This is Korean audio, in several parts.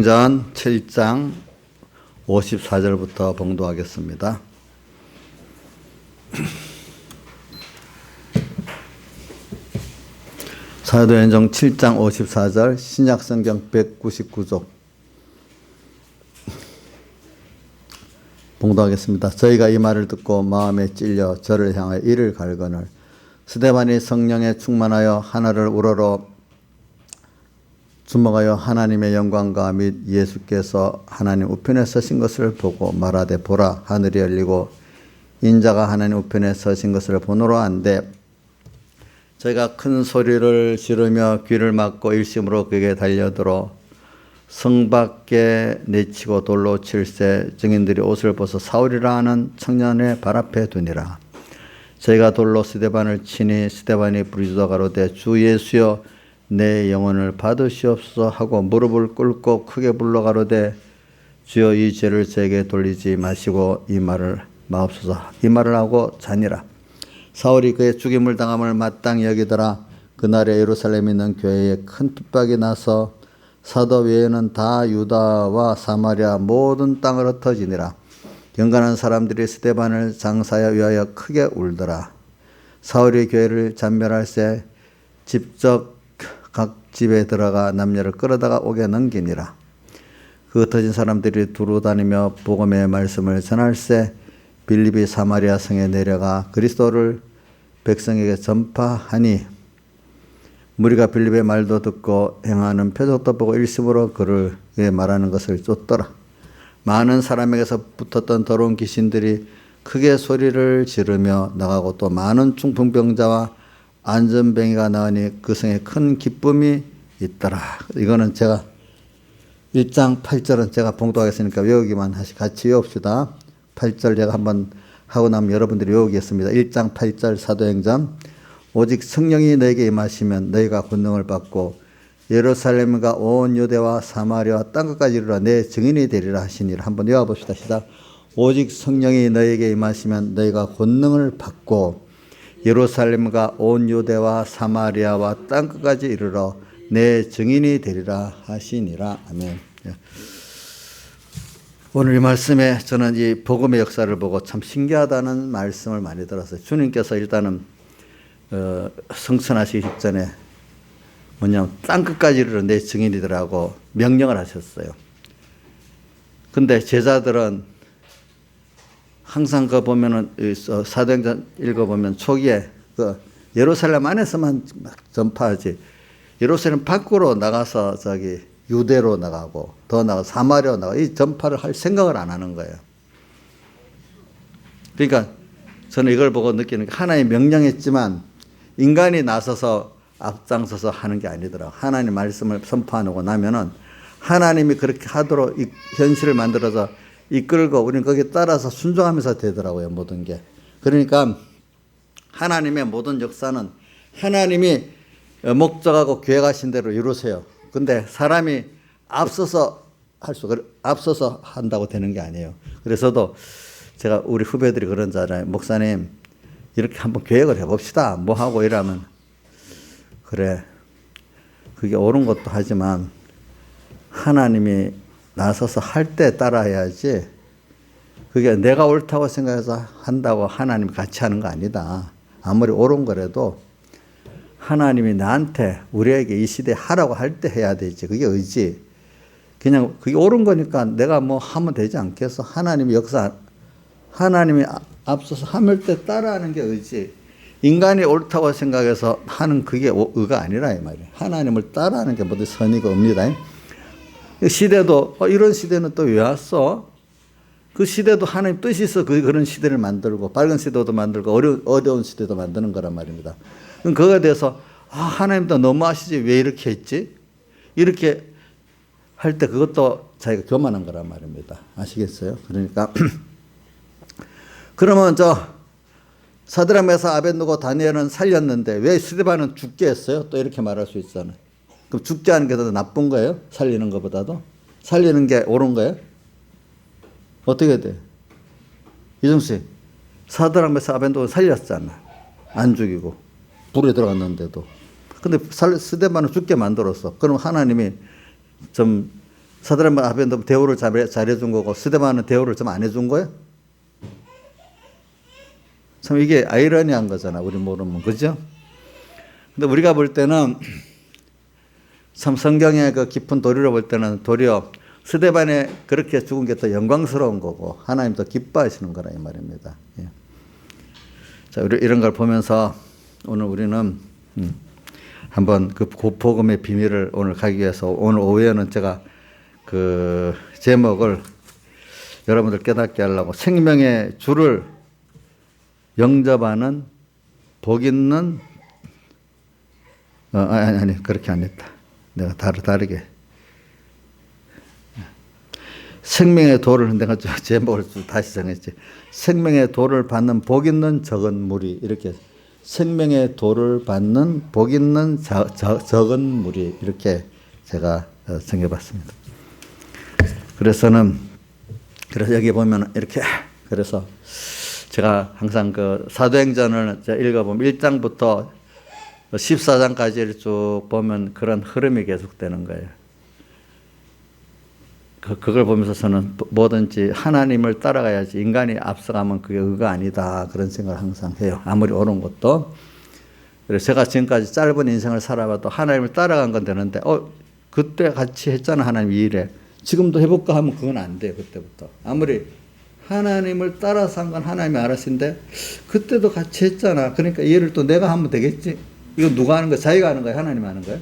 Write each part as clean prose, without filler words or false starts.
전 7장 54절부터 봉독하겠습니다. 사도행전 7장 54절 신약성경 199쪽 봉독하겠습니다. 저희가 이 말을 듣고 마음에 찔려 저를 향하여 이를 갈거늘 스데반이 성령에 충만하여 하나를 우러러 주목하여 하나님의 영광과 및 예수께서 하나님 우편에 서신 것을 보고 말하되 보라 하늘이 열리고 인자가 하나님 우편에 서신 것을 보노라 한데 저희가 큰 소리를 지르며 귀를 막고 일심으로 그에게 달려들어 성 밖에 내치고 돌로 칠세 증인들이 옷을 벗어 사울이라 하는 청년의 발 앞에 두니라. 저희가 돌로 스데반을 치니 스데반이 부르짖어 가로되 주 예수여 내 영혼을 받으시옵소서 하고 무릎을 꿇고 크게 불러 가로되 주여 이 죄를 저에게 돌리지 마시고 이 말을 마옵소서 이 말을 하고 자니라. 사울이 그의 죽임을 당함을 마땅히 여기더라. 그날에 예루살렘에 있는 교회에 큰 핍박이 나서 사도 외에는 다 유다와 사마리아 모든 땅을 흩어지니라. 경건한 사람들이 스데반을 장사하여 위하여 크게 울더라. 사울이 교회를 잔멸할새 직접 각 집에 들어가 남녀를 끌어다가 옥에 넘기니라. 그 흩어진 사람들이 두루 다니며 복음의 말씀을 전할새 빌립이 사마리아 성에 내려가 그리스도를 백성에게 전파하니 무리가 빌립의 말도 듣고 행하는 표적도 보고 일심으로 그를 위해 말하는 것을 쫓더라. 많은 사람에게서 붙었던 더러운 귀신들이 크게 소리를 지르며 나가고 또 많은 중풍병자와 안전뱅이가 나으니 그 성에 큰 기쁨이 있더라. 이거는 제가 1장 8절은 제가 봉독하겠으니까 외우기만 같이 외웁시다. 8절 제가 한번 하고 나면 여러분들이 외우겠습니다. 1장 8절 사도행전 오직 성령이 너에게 임하시면 너희가 권능을 받고 예루살렘과 온 유대와 사마리아와 땅끝까지 이르러 내 증인이 되리라 하시니라. 한번 외워봅시다. 시작. 오직 성령이 너에게 임하시면 너희가 권능을 받고 예루살렘과 온 유대와 사마리아와 땅끝까지 이르러 내 증인이 되리라 하시니라. 아멘. 오늘 이 말씀에 저는 이 복음의 역사를 보고 참 신기하다는 말씀을 많이 들었어요. 주님께서 일단은 성천하시기 직전에 뭐냐면 땅끝까지 이르러 내 증인이더라고 명령을 하셨어요. 근데 제자들은 항상 그 보면은 사도행전 읽어보면 초기에 그 예루살렘 안에서만 막 전파하지 예루살렘 밖으로 나가서 저기 유대로 나가고 더 나가 사마리아로 나가 이 전파를 할 생각을 안 하는 거예요. 그러니까 저는 이걸 보고 느끼는 게 하나님 명령했지만 인간이 나서서 앞장서서 하는 게 아니더라고요. 하나님 말씀을 선포하고 나면은 하나님이 그렇게 하도록 이 현실을 만들어서 이끌고 우리는 거기에 따라서 순종하면서 되더라고요. 모든 게. 그러니까 하나님의 모든 역사는 하나님이 목적하고 계획하신 대로 이루세요. 근데 사람이 앞서서 한다고 되는 게 아니에요. 그래서도 제가 우리 후배들이 그런 잖아요. 목사님 이렇게 한번 계획을 해봅시다. 뭐 하고 이러면 그래 그게 옳은 것도 하지만 하나님이 나서서 할 때 따라해야지 그게 내가 옳다고 생각해서 한다고 하나님이 같이 하는 거 아니다. 아무리 옳은 거라도 하나님이 나한테 우리에게 이 시대에 하라고 할 때 해야 되지. 그게 의지. 그냥 그게 옳은 거니까 내가 뭐 하면 되지 않겠어. 하나님이 역사 하나님이 앞서서 하물 때 따라하는 게 의지. 인간이 옳다고 생각해서 하는 그게 의가 아니라 이 말이에요. 하나님을 따라하는 게 모두 선의가 옵니다. 시대도 이런 시대는 또 왜 왔어? 그 시대도 하나님 뜻이 있어 그런 시대를 만들고 밝은 시대도 만들고 어려운 시대도 만드는 거란 말입니다. 그럼 그거에 대해서 하나님도 너무하시지 왜 이렇게 했지? 이렇게 할 때 그것도 자기가 교만한 거란 말입니다. 아시겠어요? 그러니까 그러면 사드락 메사 아벳느고 다니엘은 살렸는데 왜 스데반은 죽게 했어요? 또 이렇게 말할 수 있잖아요. 그럼 죽지 않은 게 더 나쁜 거예요? 살리는 것보다도? 살리는 게 옳은 거예요? 어떻게 돼? 이정씨, 사드락 메사 아벳느고 살렸잖아. 안 죽이고 불에 들어갔는데도. 근데 스데반은 죽게 만들었어. 그럼 하나님이 좀 사드락 앞에 대우를 잘해준 거고 스데반은 대우를 좀 안 해준 거예요? 참 이게 아이러니한 거잖아. 우리 모르면. 그죠? 근데 우리가 볼 때는 참 성경의 그 깊은 도리로 볼 때는 도리어 스데반에 그렇게 죽은 게 더 영광스러운 거고 하나님 더 기뻐하시는 거라 이 말입니다. 예. 자, 우리 이런 걸 보면서 오늘 우리는 한번 그 복음의 비밀을 오늘 가기 위해서 오늘 오후에는 제가 그 제목을 여러분들 깨닫게 하려고 생명의 주를 영접하는 복 있는 아니 그렇게 안 했다. 내가 다르게 생명의 도를 내가 제목을 다시 정했지. 생명의 도를 받는 복 있는 적은 무리 이렇게 생명의 도를 받는 복 있는 적은 무리 이렇게 제가 정해봤습니다. 그래서 여기 보면 이렇게 그래서 제가 항상 그 사도행전을 읽어보면 1장부터 14장까지를 쭉 보면 그런 흐름이 계속되는 거예요. 그걸 보면서 저는 뭐든지 하나님을 따라가야지 인간이 앞서가면 그게 의가 아니다 그런 생각을 항상 해요. 아무리 옳은 것도. 그래서 제가 지금까지 짧은 인생을 살아봐도 하나님을 따라간 건 되는데 그때 같이 했잖아 하나님 이 일에. 지금도 해볼까 하면 그건 안 돼요. 그때부터. 아무리 하나님을 따라서 한 건 하나님이 알았는데 그때도 같이 했잖아. 그러니까 이 일을 또 내가 하면 되겠지. 이거 누가 하는 거야? 자기가 하는 거야? 하나님이 하는 거야?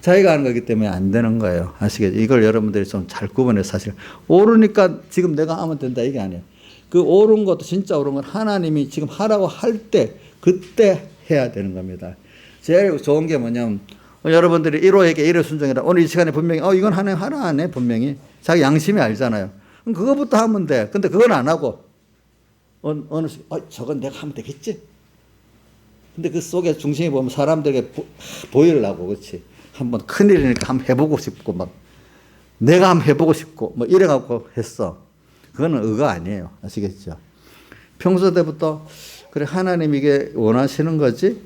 자기가 하는 거기 때문에 안 되는 거예요. 아시겠죠? 이걸 여러분들이 좀 잘 구분해서 사실 옳으니까 지금 내가 하면 된다 이게 아니에요. 그 옳은 것도 진짜 옳은 건 하나님이 지금 하라고 할 때 그때 해야 되는 겁니다. 제일 좋은 게 뭐냐면 여러분들이 1호에게 1호 순종이라 오늘 이 시간에 분명히 이건 하나님 하라 안 해 분명히 자기 양심이 알잖아요. 그럼 그거부터 하면 돼. 근데 그건 안 하고 어느 저건 내가 하면 되겠지. 근데 그 속에 중심이 보면 사람들에게 보이려고 그렇지. 한번 큰일이니까 한번 해보고 싶고 막 내가 한번 해보고 싶고 뭐 이래갖고 했어. 그거는 의가 아니에요. 아시겠죠? 평소 때부터 그래 하나님 이게 원하시는 거지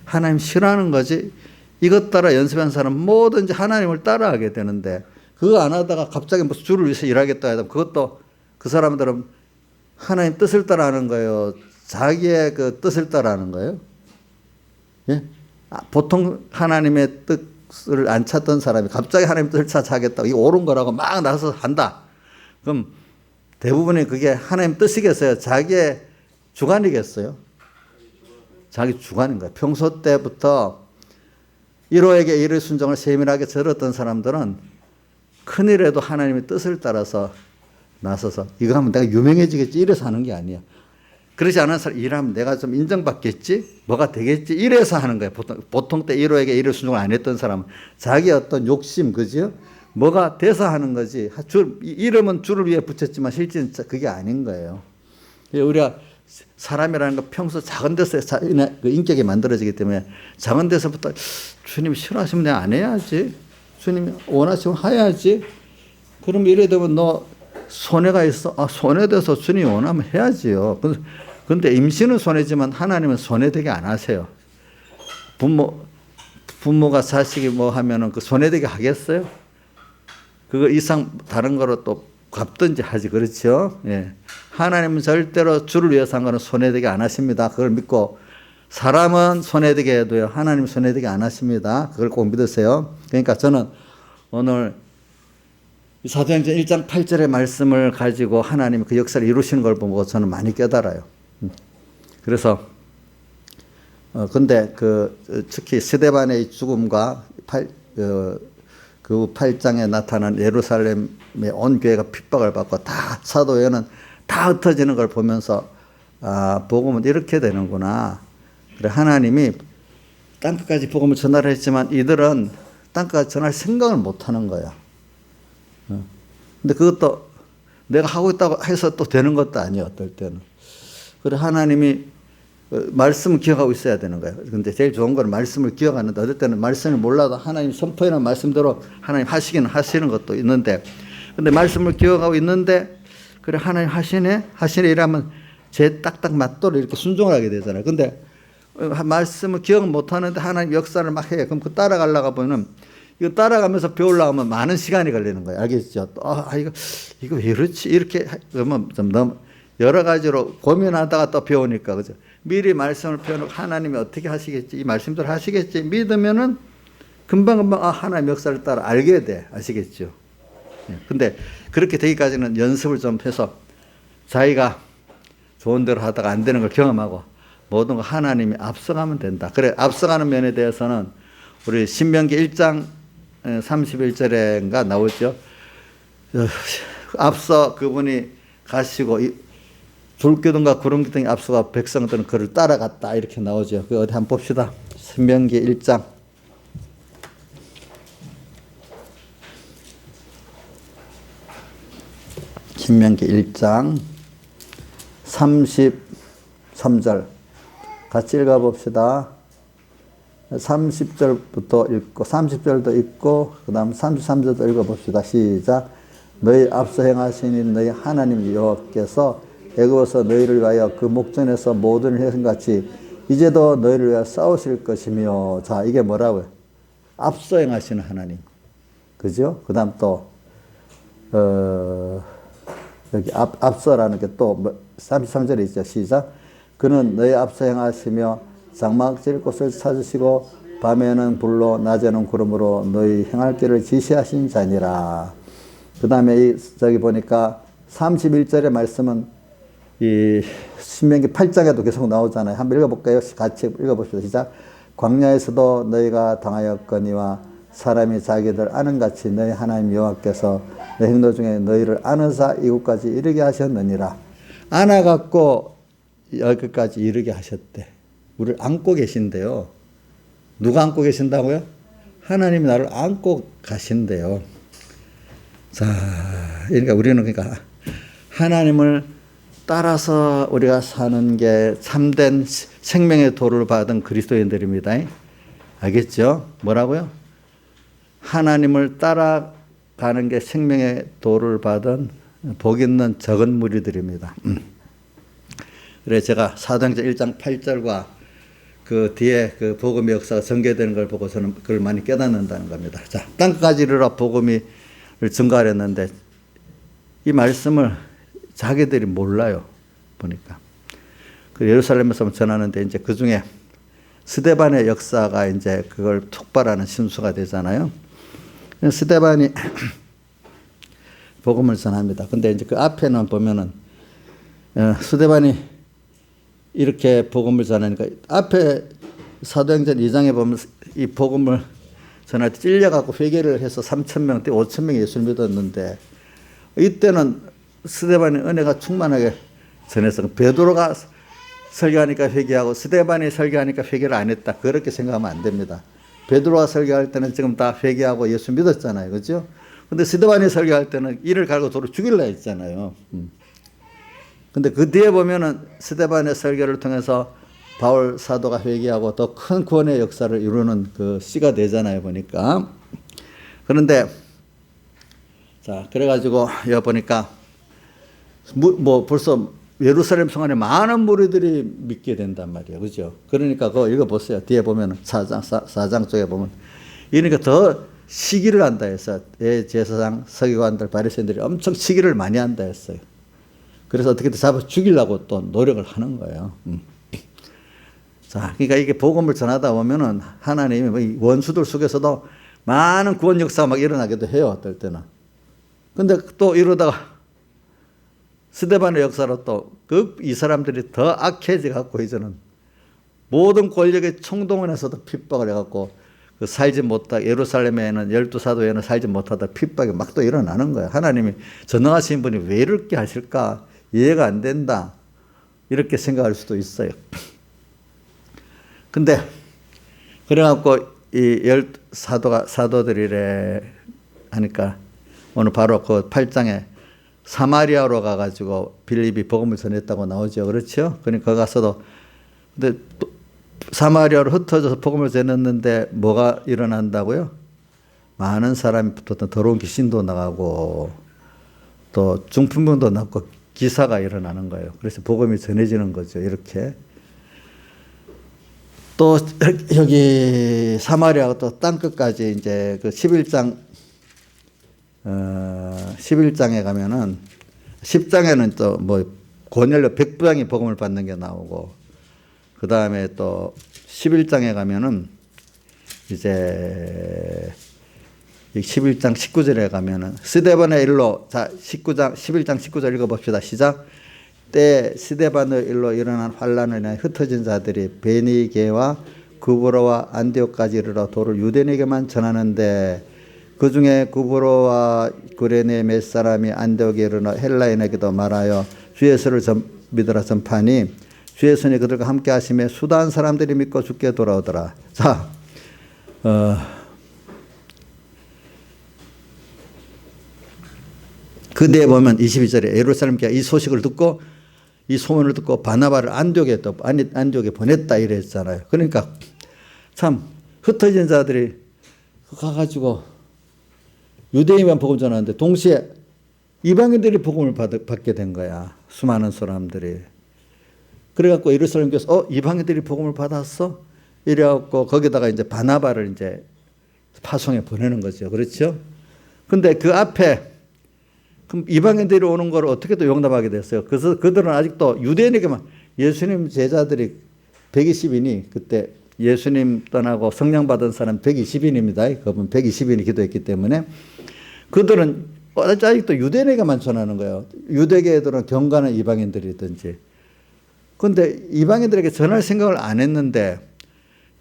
하나님 싫어하는 거지 이것 따라 연습한 사람 뭐든지 하나님을 따라하게 되는데 그거 안 하다가 갑자기 무슨 주를 위해서 일하겠다 하면 그것도 그 사람들은 하나님 뜻을 따라하는 거예요. 자기의 그 뜻을 따라하는 거예요. 예? 보통 하나님의 뜻을 안 찾던 사람이 갑자기 하나님의 뜻을 찾아하겠다고 이거 옳은 거라고 막 나서서 한다. 그럼 대부분이 그게 하나님 뜻이겠어요? 자기의 주관이겠어요? 자기 주관인 거예요. 평소 때부터 1호에게 1의 순종을 세밀하게 들었던 사람들은 큰일에도 하나님의 뜻을 따라서 나서서 이거 하면 내가 유명해지겠지 이래서 하는 게 아니야. 그러지 않은 사람 일하면 내가 좀 인정받겠지 뭐가 되겠지 이래서 하는 거예요. 보통 때 1호에게 1의 순종을 안 했던 사람은 자기 어떤 욕심 그죠? 뭐가 돼서 하는 거지. 이름은 주를 위해 붙였지만 실제는 그게 아닌 거예요. 우리가 사람이라는 거 평소 작은 데서 인격이 만들어지기 때문에 작은 데서부터 주님 싫어하시면 내가 안 해야지. 주님이 원하시면 해야지. 그럼 이래 되면 너 손해가 있어. 손해돼서 주님이 원하면 해야지요. 근데 임신은 손해지만 하나님은 손해되게 안 하세요. 부모가 자식이 뭐 하면은 그 손해되게 하겠어요? 그거 이상 다른 거로 또 갚든지 하지. 그렇죠? 예. 하나님은 절대로 주를 위해서 한 거는 손해되게 안 하십니다. 그걸 믿고 사람은 손해되게 해도요. 하나님 손해되게 안 하십니다. 그걸 꼭 믿으세요. 그러니까 저는 오늘 사도행전 1장 8절의 말씀을 가지고 하나님 그 역사를 이루시는 걸 보고 저는 많이 깨달아요. 그래서 근데 특히 스데반의 죽음과 그 8장에 나타난 예루살렘의 온 교회가 핍박을 받고 다 사도회는 다 흩어지는 걸 보면서 복음은 이렇게 되는구나. 그래 하나님이 땅끝까지 복음을 전달했지만 이들은 땅끝까지 전할 생각을 못하는 거야. 근데 그것도 내가 하고 있다고 해서 또 되는 것도 아니야 어떨 때는. 그래 하나님이 말씀을 기억하고 있어야 되는 거예요. 근데 제일 좋은 건 말씀을 기억하는데 어떨 때는 말씀을 몰라도 하나님 선포해놓은 말씀대로 하나님 하시기는 하시는 것도 있는데 근데 말씀을 기억하고 있는데 그래 하나님 하시네 이러면 제 딱딱 맞도록 이렇게 순종을 하게 되잖아요. 근데 말씀을 기억 못하는데 하나님 역사를 막 해. 그럼 그 따라가려고 보면 이거 따라가면서 배우려고 하면 많은 시간이 걸리는 거예요. 알겠죠? 이거 왜 이렇지? 이렇게 그러면 좀 너무 여러 가지로 고민하다가 또 배우니까, 그죠? 미리 말씀을 배워놓고 하나님이 어떻게 하시겠지? 이 말씀대로 하시겠지? 믿으면은 금방금방 하나님의 역사를 따라 알게 돼. 아시겠죠? 근데 그렇게 되기까지는 연습을 좀 해서 자기가 좋은 대로 하다가 안 되는 걸 경험하고 모든 거 하나님이 앞서가면 된다. 그래, 앞서가는 면에 대해서는 우리 신명기 1장 31절인가 나오죠. 앞서 그분이 가시고 불기둥과 구름기둥이 앞서가 백성들은 그를 따라갔다. 이렇게 나오죠. 그 어디 한번 봅시다. 신명기 1장. 신명기 1장 33절 같이 읽어봅시다. 30절부터 읽고 30절도 읽고 그 다음 33절도 읽어봅시다. 시작. 너희 앞서 행하시니 너희 하나님 여호와께서 애굽에서 너희를 위하여 그 목전에서 모든 일을 하신 같이 이제도 너희를 위하여 싸우실 것이며. 자, 이게 뭐라고요? 앞서 행하시는 하나님. 그죠? 그 다음 또 여기 앞서라는 게 또 33절에 있죠. 시작. 그는 너희 앞서 행하시며 장막질 곳을 찾으시고 밤에는 불로 낮에는 구름으로 너희 행할 길을 지시하신 자니라. 그 다음에 저기 보니까 31절의 말씀은 이 신명기 8장에도 계속 나오잖아요. 한번 읽어볼까요? 같이 읽어봅시다. 시작. 광야에서도 너희가 당하였거니와 사람이 자기들 아는 같이 너희 하나님 여호와께서 내 행도 중에 너희를 안으사 이곳까지 이르게 하셨느니라. 안아갖고 여기까지 이르게 하셨대. 우리를 안고 계신대요. 누가 안고 계신다고요? 하나님이 나를 안고 가신대요. 자, 그러니까 우리는 그러니까 하나님을 따라서 우리가 사는 게 참된 생명의 도를 받은 그리스도인들입니다. 알겠죠? 뭐라고요? 하나님을 따라가는 게 생명의 도를 받은 복 있는 적은 무리들입니다. 그래 제가 사도행전 1장 8절과 그 뒤에 그 복음의 역사가 전개되는 걸 보고 저는 그걸 많이 깨닫는다는 겁니다. 자, 땅끝까지 이르러 복음이 증가하였는데 이 말씀을 자기들이 몰라요. 보니까. 그 예루살렘에서 전하는데 이제 그 중에 스데반의 역사가 이제 그걸 촉발하는 신수가 되잖아요. 스데반이 복음을 전합니다. 근데 이제 그 앞에는 보면은 스데반이 이렇게 복음을 전하니까 앞에 사도행전 2장에 보면 이 복음을 전할 때 찔려갖고 회개를 해서 3,000명, 5,000명이 예수를 믿었는데 이때는 스데반이 은혜가 충만하게 전해서 베드로가 설교하니까 회개하고 스데반이 설교하니까 회개를 안 했다. 그렇게 생각하면 안 됩니다. 베드로가 설교할 때는 지금 다 회개하고 예수 믿었잖아요. 그죠? 근데 스데반이 설교할 때는 이를 갈고 도로 죽일라 했잖아요. 근데 그 뒤에 보면은 스데반의 설교를 통해서 바울 사도가 회개하고 더 큰 구원의 역사를 이루는 그 씨가 되잖아요. 보니까. 그런데 자, 그래가지고 여기 보니까 뭐 벌써 예루살렘 성안에 많은 무리들이 믿게 된단 말이에요. 그죠? 그러니까 그거 읽어보세요. 뒤에 보면 4장 쪽에 보면. 이러니까 더 시기를 한다 해서 제사장, 서기관들, 바리새인들이 엄청 시기를 많이 한다 했어요. 그래서 어떻게든 잡아 죽이려고 또 노력을 하는 거예요. 자, 그러니까 이게 복음을 전하다 보면은 하나님이 원수들 속에서도 많은 구원 역사가 막 일어나기도 해요. 어떨 때는. 근데 또 이러다가 스데반의 역사로 또 이 사람들이 더 악해져 갖고 이제는 모든 권력의 총동원에서도 핍박을 해갖고 그 살지 못하 예루살렘에는 12사도에는 살지 못하다 핍박이 막 또 일어나는 거예요. 하나님이 전능하신 분이 왜 이렇게 하실까? 이해가 안 된다. 이렇게 생각할 수도 있어요. 근데 그래갖고 이 사도들이래 하니까 오늘 바로 그 8장에 사마리아로 가가지고 빌립이 복음을 전했다고 나오죠. 그렇죠? 그러니까 거기 가서도 근데 사마리아로 흩어져서 복음을 전했는데 뭐가 일어난다고요? 많은 사람이 또 더러운 귀신도 나가고 또 중풍병도 낫고 기사가 일어나는 거예요. 그래서 복음이 전해지는 거죠. 이렇게. 또 여기 사마리아가 또 땅끝까지 이제 그 11장 11장에 가면은 10장에는 또 뭐 고넬료 백부장이 복음을 받는 게 나오고, 그 다음에 또 11장에 가면은 이제 11장 19절에 가면은 스데반의 일로, 자 11장 19절 읽어봅시다. 시작. 때 스데반의 일로 일어난 환란을 인해 흩어진 자들이 베니게와 구브로와 안디옥까지 이르러 도를 유대인에게만 전하는데, 그 중에 구브로와 구레네 몇 사람이 안디옥에 이르러 헬라인에게도 말하여 주 예수를 믿으라 전파니, 주 예수님이 그들과 함께 하심에 수다한 사람들이 믿고 주께 돌아오더라. 자, 그때 보면 22절에 예루살렘 교회가 이 소식을 듣고, 이 소문을 듣고 바나바를 안디옥에 보냈다 이랬잖아요. 그러니까 참 흩어진 자들이 가가지고 유대인만 복음 전하는데 동시에 이방인들이 복음을 받게 된 거야. 수많은 사람들이. 그래갖고 예루살렘 교회에서 이방인들이 복음을 받았어? 이래갖고 거기다가 이제 바나바를 이제 파송해 보내는 거죠. 그렇죠? 근데 그 앞에 그럼 이방인들이 오는 걸 어떻게 또 용납하게 됐어요? 그래서 그들은 아직도 유대인에게만, 예수님 제자들이 120인이 그때 예수님 떠나고 성령 받은 사람 120인입니다. 그분 120인이 기도했기 때문에 그들은 아직도 유대인에게만 전하는 거예요. 유대계 애들은 경건한 이방인들이든지. 그런데 이방인들에게 전할 생각을 안 했는데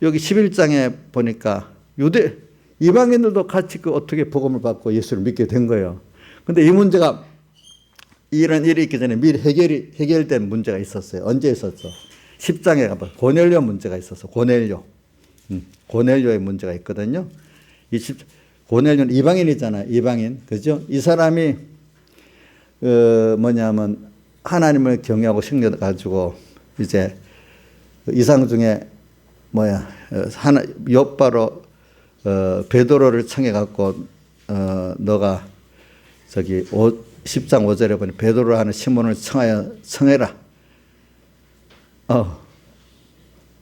여기 11장에 보니까 이방인들도 같이 어떻게 복음을 받고 예수를 믿게 된 거예요. 근데 이 문제가, 이런 일이 있기 전에 미리 해결된 문제가 있었어요. 언제 있었죠? 10장에 가면 고넬료 문제가 있었어. 고넬료의 문제가 있거든요. 고넬료는 이방인이잖아요. 이방인. 그죠? 이 사람이, 뭐냐면, 하나님을 경외하고 생겨가지고, 이제, 이상 중에, 욥바로, 베드로를 청해갖고, 너가, 10장 5절에 보니 베드로라 하는 시몬을 청해라.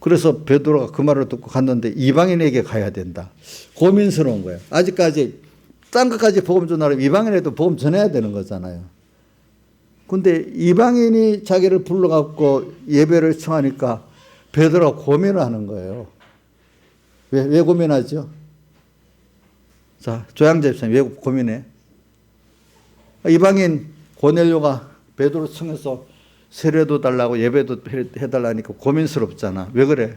그래서 베드로가 그 말을 듣고 갔는데 이방인에게 가야 된다. 고민스러운 거예요. 아직까지 땅끝까지 복음 전하려면 이방인에도 복음 전해야 되는 거잖아요. 근데 이방인이 자기를 불러갖고 예배를 청하니까 베드로가 고민을 하는 거예요. 왜 고민하죠? 자, 조양재 집사님 왜 고민해? 이방인 고넬료가 베드로 청해서 세례도 달라고 예배도 해달라니까 고민스럽잖아. 왜 그래?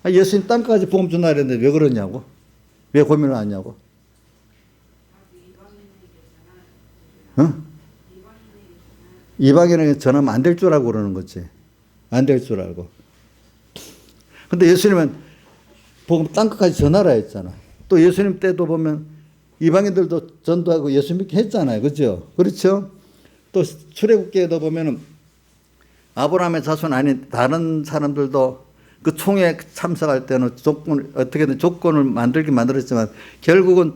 예수님 땅까지 복음 전하려 했는데 왜 그러냐고? 왜 고민을 하냐고? 이방인에게 전하면 안 될 줄 알고 그러는 거지. 안 될 줄 알고. 근데 예수님은 복음 땅끝까지 전하라 했잖아. 또 예수님 때도 보면 이방인들도 전도하고 예수 믿게 했잖아요. 그렇죠? 그렇죠? 또 출애굽기에도 보면은 아브라함의 자손 아닌 다른 사람들도 그 총회에 참석할 때는 어떻게든 조건을 만들었지만 결국은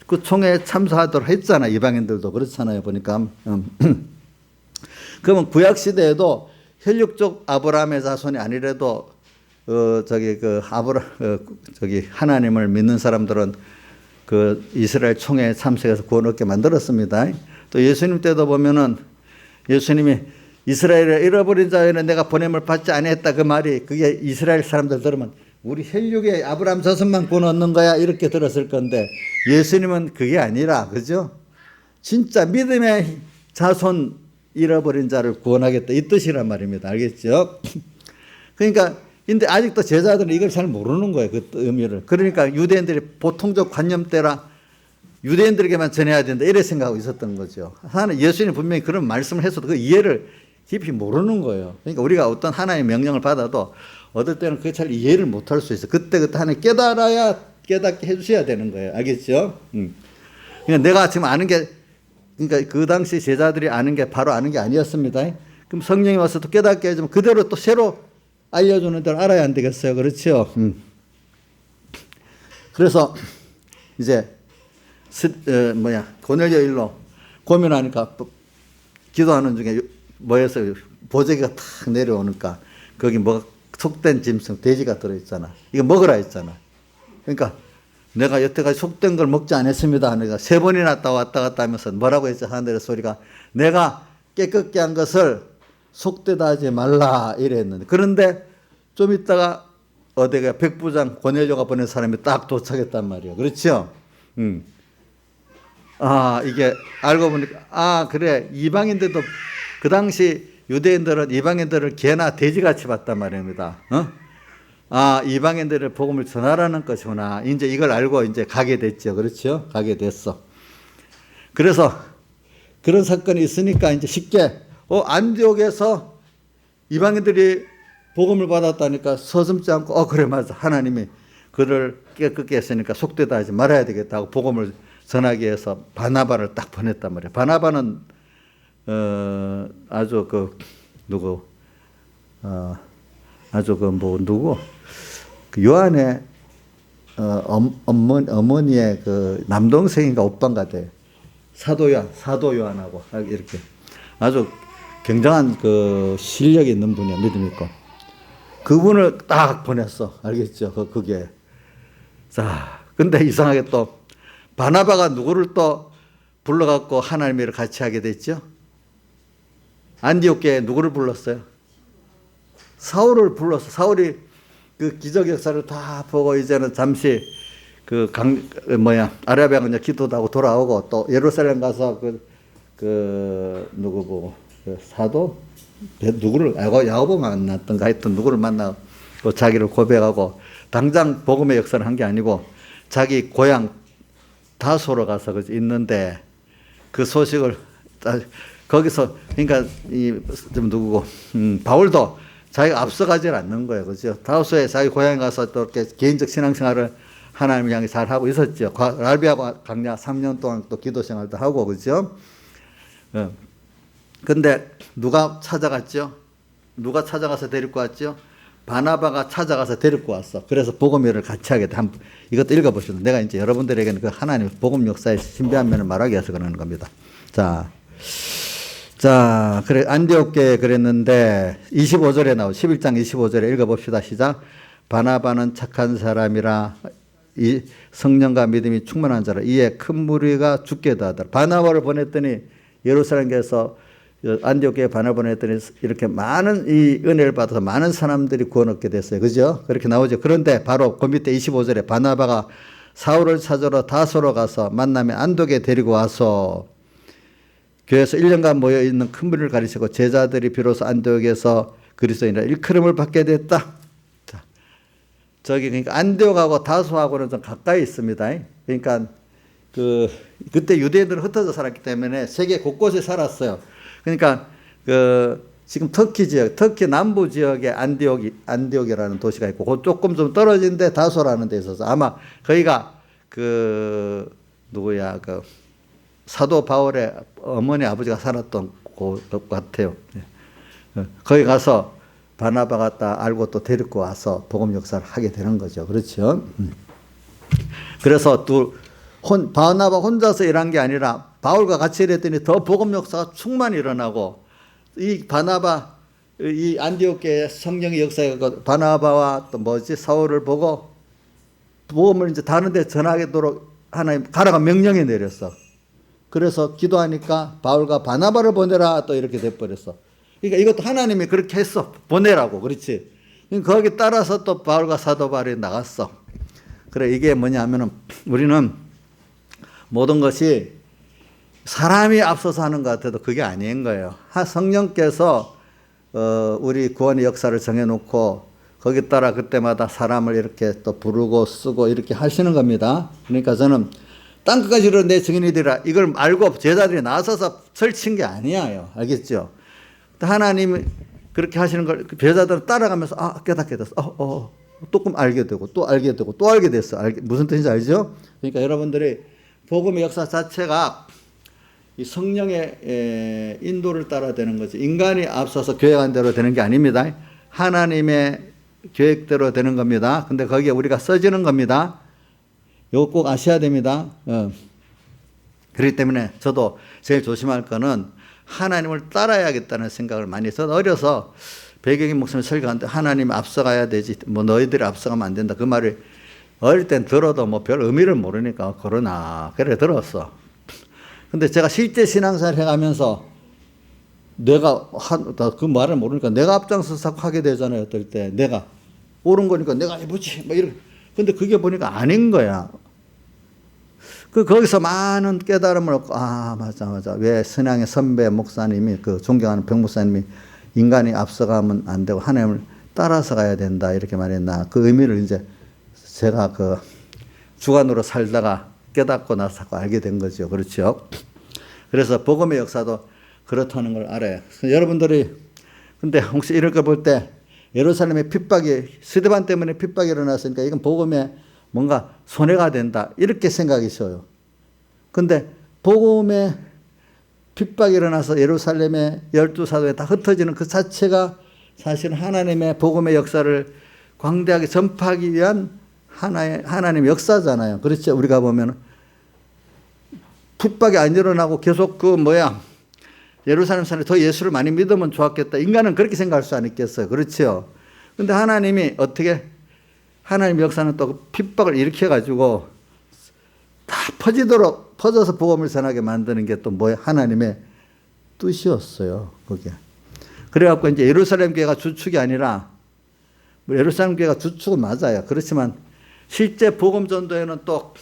그 총회에 참석하도록 했잖아요. 이방인들도. 그렇잖아요. 보니까. 그러면 구약시대에도 혈육적 아브라함의 자손이 아니래도 하나님을 믿는 사람들은 그 이스라엘 총회에 참석해서 구원 얻게 만들었습니다. 또 예수님 때도 보면은 예수님이 이스라엘을 잃어버린 자에는 내가 보냄을 받지 아니했다 그 말이, 그게 이스라엘 사람들 들으면 우리 혈육의 아브라함 자손만 구원 얻는 거야 이렇게 들었을 건데, 예수님은 그게 아니라, 그죠? 진짜 믿음의 자손 잃어버린 자를 구원하겠다 이 뜻이란 말입니다. 알겠죠? 그러니까 근데 아직도 제자들은 이걸 잘 모르는 거예요. 그 의미를. 그러니까 유대인들이 보통적 관념대라 유대인들에게만 전해야 된다 이래 생각하고 있었던 거죠. 하나님 예수님 분명히 그런 말씀을 했어도 그 이해를 깊이 모르는 거예요. 그러니까 우리가 어떤 하나님의 명령을 받아도 어떨 때는 그게 잘 이해를 못할 수 있어요. 그때 하나님 깨닫게 해주셔야 되는 거예요. 알겠죠? 그러니까 내가 지금 아는 게, 그러니까 그 당시 제자들이 아는 게 바로 아는 게 아니었습니다. 그럼 성령이 와서 또 깨닫게 해주면 그대로 또 새로 알려주는 대로 알아야 안 되겠어요. 그렇죠? 그래서 이제 고넬료 일로 고민하니까 기도하는 중에 뭐였어요? 보재기가 탁 내려오니까 거기 속된 짐승 돼지가 들어있잖아. 이거 먹으라 했잖아. 그러니까 내가 여태까지 속된 걸 먹지 않았습니다. 그러니까 3번이나 왔다 갔다 하면서 뭐라고 했죠? 하늘의 소리가 내가 깨끗게 한 것을 속되다 하지 말라 이랬는데, 그런데 좀 있다가 어디가 백부장 고넬료가 보낸 사람이 딱 도착했단 말이에요. 그렇죠? 이게 알고 보니까 그래, 이방인들도 그 당시 유대인들은 이방인들을 개나 돼지같이 봤단 말입니다. 이방인들의 복음을 전하라는 것이구나. 이제 이걸 알고 이제 가게 됐죠. 그렇죠? 가게 됐어. 그래서 그런 사건이 있으니까 이제 쉽게 안디옥에서 이방인들이 복음을 받았다니까 서슴지 않고 그래 맞아, 하나님이 그를 깨끗게 했으니까 속되다 하지 말아야 되겠다고 복음을 전하기 위해서 바나바를 딱 보냈단 말이에요. 바나바는 아주 요한의 어머니의 그 남동생인가 오빠인가 돼. 사도 요한하고 이렇게 아주 굉장한 그 실력이 있는 분이야. 믿음 있고. 그분을 딱 보냈어. 알겠죠? 그게. 자, 근데 이상하게 또 바나바가 누구를 또 불러갖고 하나님의 일을 같이 하게 됐죠? 안디옥에 누구를 불렀어요? 사울을 불렀어. 사울이 그 기적 역사를 다 보고 이제는 잠시 아라비아 그냥 기도도 하고 돌아오고 또 예루살렘 가서 사도 누구를 야고보 만났던가 했던 누구를 만나고 자기를 고백하고 당장 복음의 역사를 한 게 아니고 자기 고향 다소로 가서 있는데 그 소식을 거기서 그러니까 바울도 자기가 앞서가지 않는 거예요. 그죠? 다소에 자기 고향에 가서 또 이렇게 개인적 신앙생활을 하나님을 향해 잘 하고 있었죠. 아라비아 강야 3년 동안 또 기도 생활도 하고, 그죠? 근데 누가 찾아갔죠? 누가 찾아가서 데리고 왔죠? 바나바가 찾아가서 데리고 왔어. 그래서 복음 일을 같이 하게 돼. 이것도 읽어보시죠. 내가 이제 여러분들에게는 그 하나님 복음 역사의 신비한 면을 말하기 위해서 그러는 겁니다. 자, 그래, 안디옥에 그랬는데 25절에 11장 25절에 읽어봅시다. 시작. 바나바는 착한 사람이라 이 성령과 믿음이 충만한 자라 이에 큰 무리가 죽게도 하더라. 바나바를 보냈더니 예루살렘에서 안디옥에 바나바를 보냈더니 이렇게 많은 이 은혜를 받아서 많은 사람들이 구원 얻게 됐어요. 그죠? 그렇게 나오죠. 그런데 바로 그 밑에 25절에 바나바가 사울을 찾으러 다소로 가서 만남에 안독에 데리고 와서 교회에서 1년간 모여있는 큰 무리를 가르치고 제자들이 비로소 안디옥에서 그리스도인이라 일컬음을 받게 됐다. 자, 그러니까 안디옥하고 다소하고는 좀 가까이 있습니다. 그러니까 그때 유대인들은 흩어져 살았기 때문에 세계 곳곳에 살았어요. 그러니까 지금 터키 남부 지역에 안디옥이라는 도시가 있고 조금 좀 떨어진 데 다소라는 데 있어서 아마 거기가 사도 바울의 어머니 아버지가 살았던 곳 같아요. 거기 가서 바나바가 딱 알고 또 데리고 와서 복음 역사를 하게 되는 거죠. 그렇죠? 그래서 바나바 혼자서 일한 게 아니라 바울과 같이 일했더니 더 복음 역사가 충만히 일어나고 이 안디옥의 성령의 역사가 바나바와 사울을 보고 복음을 이제 다른 데 전하도록 하나님 가라가 명령이 내렸어. 그래서 기도하니까 바울과 바나바를 보내라 또 이렇게 돼버렸어. 그러니까 이것도 하나님이 그렇게 했어. 보내라고. 그렇지. 거기 따라서 또 바울과 사도 바울이 나갔어. 그래, 이게 뭐냐면은 우리는 모든 것이 사람이 앞서서 하는 것 같아도 그게 아닌 거예요. 성령께서 우리 구원의 역사를 정해놓고 거기 따라 그때마다 사람을 이렇게 또 부르고 쓰고 이렇게 하시는 겁니다. 그러니까 저는 땅끝까지 이르러 내 증인이 되라 이걸 알고 제자들이 나서서 설친 게 아니에요. 알겠죠? 하나님이 그렇게 하시는 걸 제자들은 따라가면서 깨닫게 됐어. 조금 알게 되고 또 알게 되고 또 알게 됐어. 무슨 뜻인지 알죠? 그러니까 여러분들이 복음의 역사 자체가 이 성령의 인도를 따라 되는 거지. 인간이 앞서서 계획한 대로 되는 게 아닙니다. 하나님의 계획대로 되는 겁니다. 근데 거기에 우리가 써지는 겁니다. 이거 꼭 아셔야 됩니다. 그렇기 때문에 저도 제일 조심할 거는 하나님을 따라야겠다는 생각을 많이 해서 어려서 배경임 목사님 설교하는데 하나님 앞서가야 되지 뭐 너희들이 앞서가면 안 된다. 그 말을 어릴 땐 들어도 뭐 별 의미를 모르니까 그러나 그래 들었어. 근데 제가 실제 신앙생활 해가면서 내가 그 말을 모르니까 내가 앞장서서 하게 되잖아요. 어떨 때 내가 옳은 거니까 내가 해보지 뭐 이렇게. 근데 그게 보니까 아닌 거야. 거기서 많은 깨달음을 얻고 맞아 왜 신앙의 선배 목사님이 그 존경하는 병 목사님이 인간이 앞서가면 안 되고 하나님을 따라서 가야 된다 이렇게 말했나. 그 의미를 이제 제가 그 주관으로 살다가 깨닫고 나서 알게 된 거죠. 그렇죠. 그래서 복음의 역사도 그렇다는 걸 알아요. 여러분들이 근데 혹시 이럴 걸 볼 때 예루살렘의 핍박이 스데반 때문에 핍박이 일어났으니까 이건 복음에 뭔가 손해가 된다 이렇게 생각이 있어요. 근데 복음의 핍박이 일어나서 예루살렘의 12사도에 다 흩어지는 그 자체가 사실은 하나님의 복음의 역사를 광대하게 전파하기 위한 하나님의 역사잖아요. 그렇죠. 우리가 보면 핍박이 안 일어나고 계속 예루살렘 사람이 더 예수를 많이 믿으면 좋았겠다. 인간은 그렇게 생각할 수 있겠어요. 그렇죠. 근데 하나님이 어떻게 하나님 역사는 또 핍박을 일으켜가지고 다 퍼져서 복음을 전하게 만드는 게 또 하나님의 뜻이었어요. 그게. 그래갖고 이제 예루살렘 교회가 주축이 아니라 예루살렘 교회가 주축은 맞아요. 그렇지만 실제 복음 전도에는 또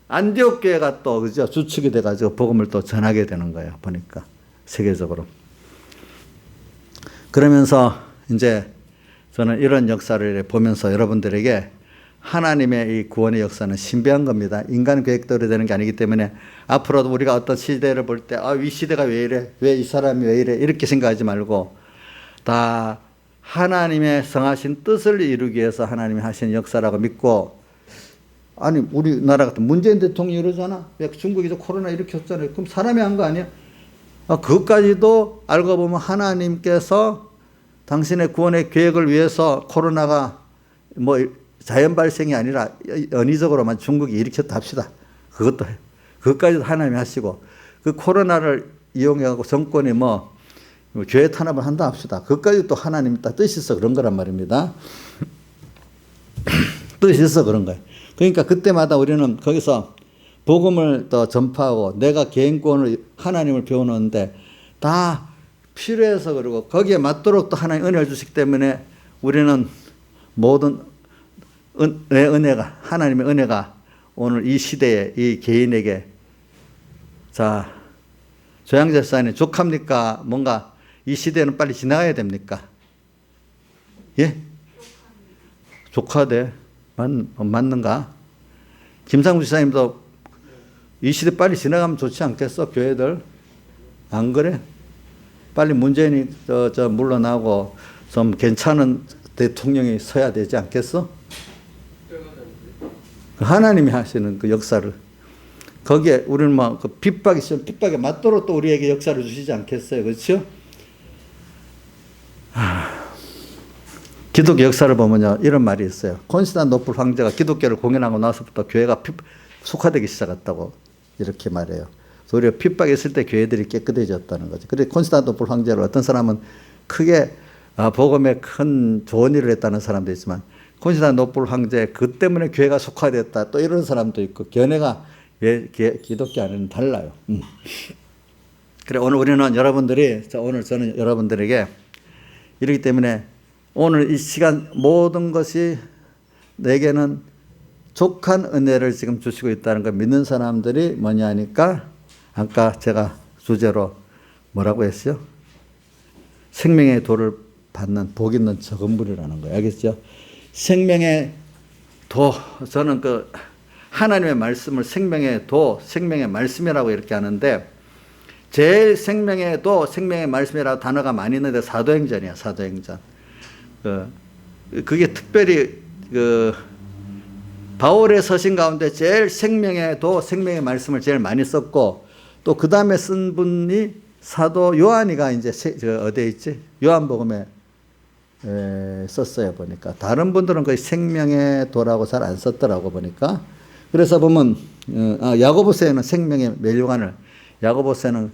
안디옥 교회가 또 그죠 주축이 돼가지고 복음을 또 전하게 되는 거예요. 보니까 세계적으로. 그러면서 이제 저는 이런 역사를 보면서 여러분들에게 하나님의 이 구원의 역사는 신비한 겁니다. 인간 계획대로 되는 게 아니기 때문에 앞으로도 우리가 어떤 시대를 볼 때 이 시대가 왜 이래? 왜 이 사람이 왜 이래? 이렇게 생각하지 말고 다 하나님의 성하신 뜻을 이루기 위해서 하나님이 하신 역사라고 믿고 아니 우리나라 같은 문재인 대통령이 이러잖아. 왜 중국에서 코로나 일으켰잖아요. 그럼 사람이 한 거 아니야? 그것까지도 알고 보면 하나님께서 당신의 구원의 계획을 위해서 코로나가 자연 발생이 아니라 연의적으로만 중국이 일으켰다 합시다. 그것까지도 하나님이 하시고 그 코로나를 이용해갖고 정권이 교회 탄압을 한다 합시다. 그것까지 또 하나님이 다 뜻이 있어 그런 거란 말입니다. 뜻이 있어 그런 거예요. 그러니까 그때마다 우리는 거기서 복음을 더 전파하고 내가 개인권을 하나님을 배우는데 다 필요해서 그러고 거기에 맞도록 또 하나님 은혜를 주시기 때문에 우리는 모든 은혜가 하나님의 은혜가 오늘 이 시대에 이 개인에게 자 조양제사님 족합니까? 뭔가 이 시대는 빨리 지나가야 됩니까? 예? 족하대 맞는가? 김상구 지사님도 이 시대 빨리 지나가면 좋지 않겠어? 교회들 안 그래? 빨리 문재인이 물러나고 좀 괜찮은 대통령이 서야 되지 않겠어? 하나님이 하시는 그 역사를 거기에 우리는 그 핍박이 있으면 핍박에 맞도록 또 우리에게 역사를 주시지 않겠어요? 그렇죠? 기독교 역사를 보면요 이런 말이 있어요. 콘스탄티노플 황제가 기독교를 공연하고 나서부터 교회가 속화되기 시작했다고 이렇게 말해요. 오히려 핍박이 있을 때 교회들이 깨끗해졌다는 거죠. 그래서 콘스탄티노플 황제를 어떤 사람은 크게 복음에 큰 좋은 일을 했다는 사람도 있지만 콘스탄티노플 황제 그 때문에 교회가 속화됐다 또 이런 사람도 있고 견해가 왜 기독교 안에는 달라요. 그래 오늘 우리는 오늘 저는 여러분들에게 이렇기 때문에 오늘 이 시간 모든 것이 내게는 족한 은혜를 지금 주시고 있다는 걸 믿는 사람들이 뭐냐 하니까 아까 제가 주제로 뭐라고 했어요? 생명의 도를 받는 복 있는 적은 분이라는 거예요. 알겠죠? 생명의 도, 저는 그 하나님의 말씀을 생명의 도, 생명의 말씀이라고 이렇게 하는데 제일 생명의 도, 생명의 말씀이라고 단어가 많이 있는데 사도행전이야, 사도행전. 그게 특별히 바울의 서신 가운데 제일 생명의 도, 생명의 말씀을 제일 많이 썼고 또 그 다음에 쓴 분이 사도 요한이가 이제 어디에 있지? 요한복음에 썼어요 보니까. 다른 분들은 거의 생명의 도라고 잘 안 썼더라고 보니까. 그래서 보면 야고보서에는 생명의 멸류관을 야고보서에는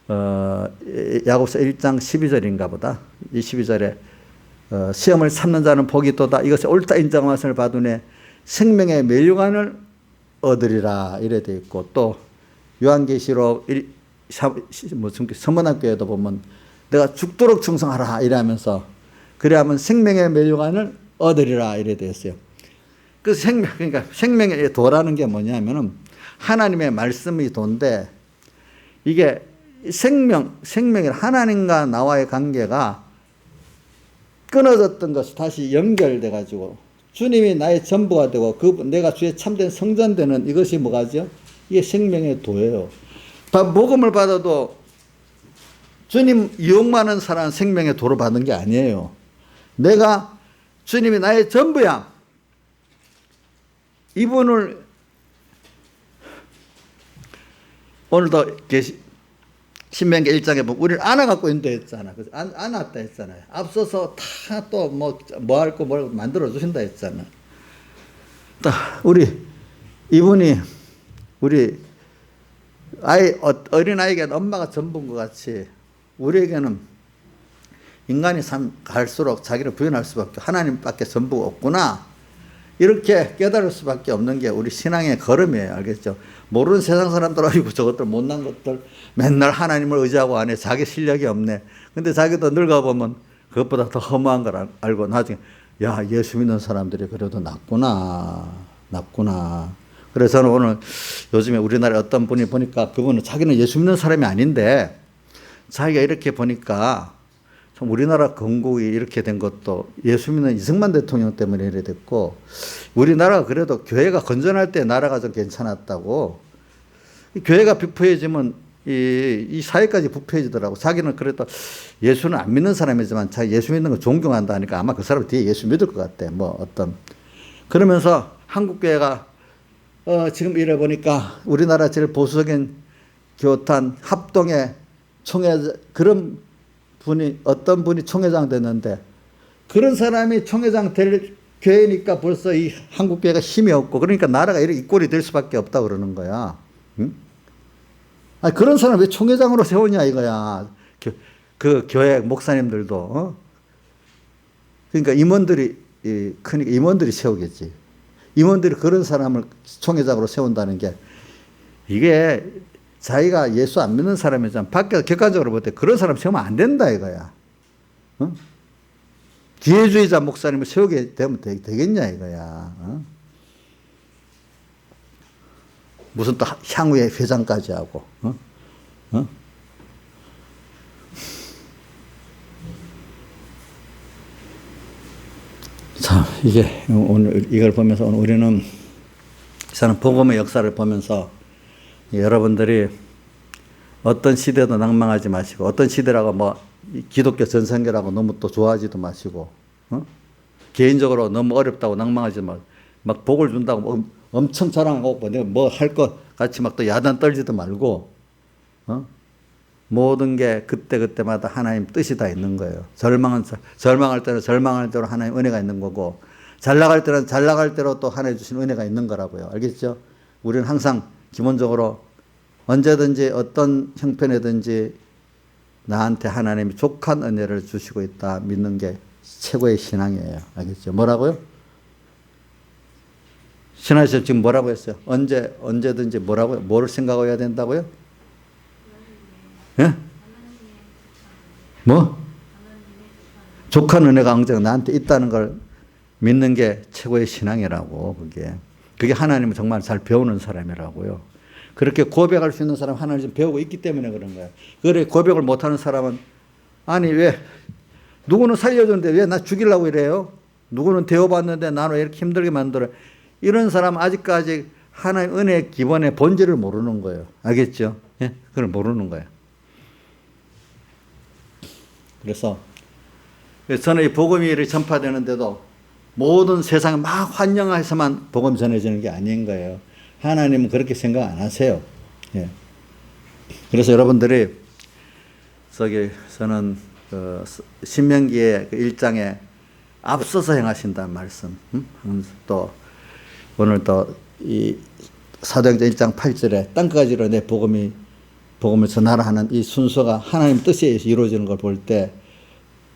야고보서 1장 12절인가 보다. 이 12절에 시험을 참는 자는 복이 있도다. 이것이 옳다 인정한 것을 받으니 생명의 멸류관을 얻으리라 이래 돼 있고, 또 요한계시록 서문학교에도 보면 내가 죽도록 충성하라 이러면서 그래야면 생명의 멸류관을 얻으리라 이래 되어 있어요. 그 그러니까 생명의 도라는 게 뭐냐면은 하나님의 말씀이 도인데, 이게 생명이 하나님과 나와의 관계가 끊어졌던 것이 다시 연결돼 가지고 주님이 나의 전부가 되고 내가 주의 참된 성전되는 이것이 뭐가죠? 이게 생명의 도예요. 복음을 받아도 주님 이용하는 사람은 생명의 도로 받는 게 아니에요. 내가 주님이 나의 전부야. 이분을 오늘도 신명기 1장에 보면 우리를 안아갖고 인도 했잖아. 그래서 안았다 했잖아요. 앞서서 다 또 뭐 할 거 뭘 만들어 주신다 했잖아. 이분이 우리 어린아이에게는 엄마가 전부인 것 같이 우리에게는 인간이 갈수록 자기를 부인할 수밖에, 하나님밖에 전부가 없구나, 이렇게 깨달을 수밖에 없는 게 우리 신앙의 걸음이에요. 알겠죠? 모르는 세상 사람들, 아이고 저것들 못난 것들 맨날 하나님을 의지하고 안 해. 자기 실력이 없네. 근데 자기도 늙어보면 그것보다 더 허무한 걸 알고 나중에 야, 예수 믿는 사람들이 그래도 낫구나. 그래서 저는 오늘 요즘에 우리나라에 어떤 분이 보니까 그분은 자기는 예수 믿는 사람이 아닌데 자기가 이렇게 보니까 참 우리나라 건국이 이렇게 된 것도 예수 믿는 이승만 대통령 때문에 이래 됐고, 우리나라가 그래도 교회가 건전할 때 나라가 좀 괜찮았다고. 교회가 부패해지면 이 사회까지 부패해지더라고. 자기는 그래도 예수는 안 믿는 사람이지만 자기 예수 믿는 거 존경한다 하니까 아마 그 사람 뒤에 예수 믿을 것 같대. 그러면서 한국교회가 지금 이래 보니까 우리나라 제일 보수적인 교탄 합동의 그런 분이, 어떤 분이 총회장 됐는데 그런 사람이 총회장 될 교회니까 벌써 이 한국교회가 힘이 없고, 그러니까 나라가 이렇게 이 꼴이 될 수밖에 없다 그러는 거야. 응? 아니, 그런 사람 왜 총회장으로 세우냐 이거야. 그 교회 목사님들도. 그러니까 크니까 임원들이 세우겠지. 임원들이 그런 사람을 총회장으로 세운다는 게, 이게 자기가 예수 안 믿는 사람이잖아. 밖에서 객관적으로 볼 때 그런 사람 세우면 안 된다 이거야. 어? 기회주의자 목사님을 세우게 되면 되겠냐 이거야. 어? 무슨 또 향후에 회장까지 하고. 자, 이게 오늘 이걸 보면서 오늘 우리는 저는 복음의 역사를 보면서 여러분들이 어떤 시대도 낭망하지 마시고, 어떤 시대라고 기독교 전성기라고 너무 또 좋아하지도 마시고, 개인적으로 너무 어렵다고 낭망하지 말고, 막 복을 준다고 엄청 자랑하고 내가 뭐 할 것 같이 막 또 야단 떨지도 말고, 모든 게 그때마다 하나님 뜻이 다 있는 거예요. 절망할 때는 절망할 대로 하나님 은혜가 있는 거고, 잘 나갈 때는 잘 나갈 대로 또 하나님 주신 은혜가 있는 거라고요. 알겠죠? 우리는 항상 기본적으로 언제든지 어떤 형편이든지 나한테 하나님이 족한 은혜를 주시고 있다 믿는 게 최고의 신앙이에요. 알겠죠? 뭐라고요? 신하시죠? 지금 뭐라고 했어요? 언제든지 뭐라고요? 뭐를 생각해야 된다고요? 예? 뭐? 족한 은혜가 언제가 나한테 있다는 걸 믿는 게 최고의 신앙이라고. 그게 하나님을 정말 잘 배우는 사람이라고요. 그렇게 고백할 수 있는 사람 하나님 배우고 있기 때문에 그런 거예요. 그래 고백을 못하는 사람은, 아니 왜 누구는 살려줬는데 왜 나 죽이려고 이래요? 누구는 대우받는데 나는 왜 이렇게 힘들게 만들어? 이런 사람은 아직까지 하나님 은혜의 기본의 본질을 모르는 거예요. 알겠죠? 예? 그걸 모르는 거예요. 그래서 저는 이 복음이 전파되는데도 모든 세상에 막 환영해서만 복음 전해지는 게 아닌 거예요. 하나님은 그렇게 생각 안 하세요. 예. 그래서 여러분들이 저는 신명기의 1장에 앞서서 행하신다는 말씀, 또 오늘 또 이 사도행전 1장 8절에 땅까지로 내 복음이 복음을 전하라 하는 이 순서가 하나님 뜻에 의해서 이루어지는 걸 볼 때,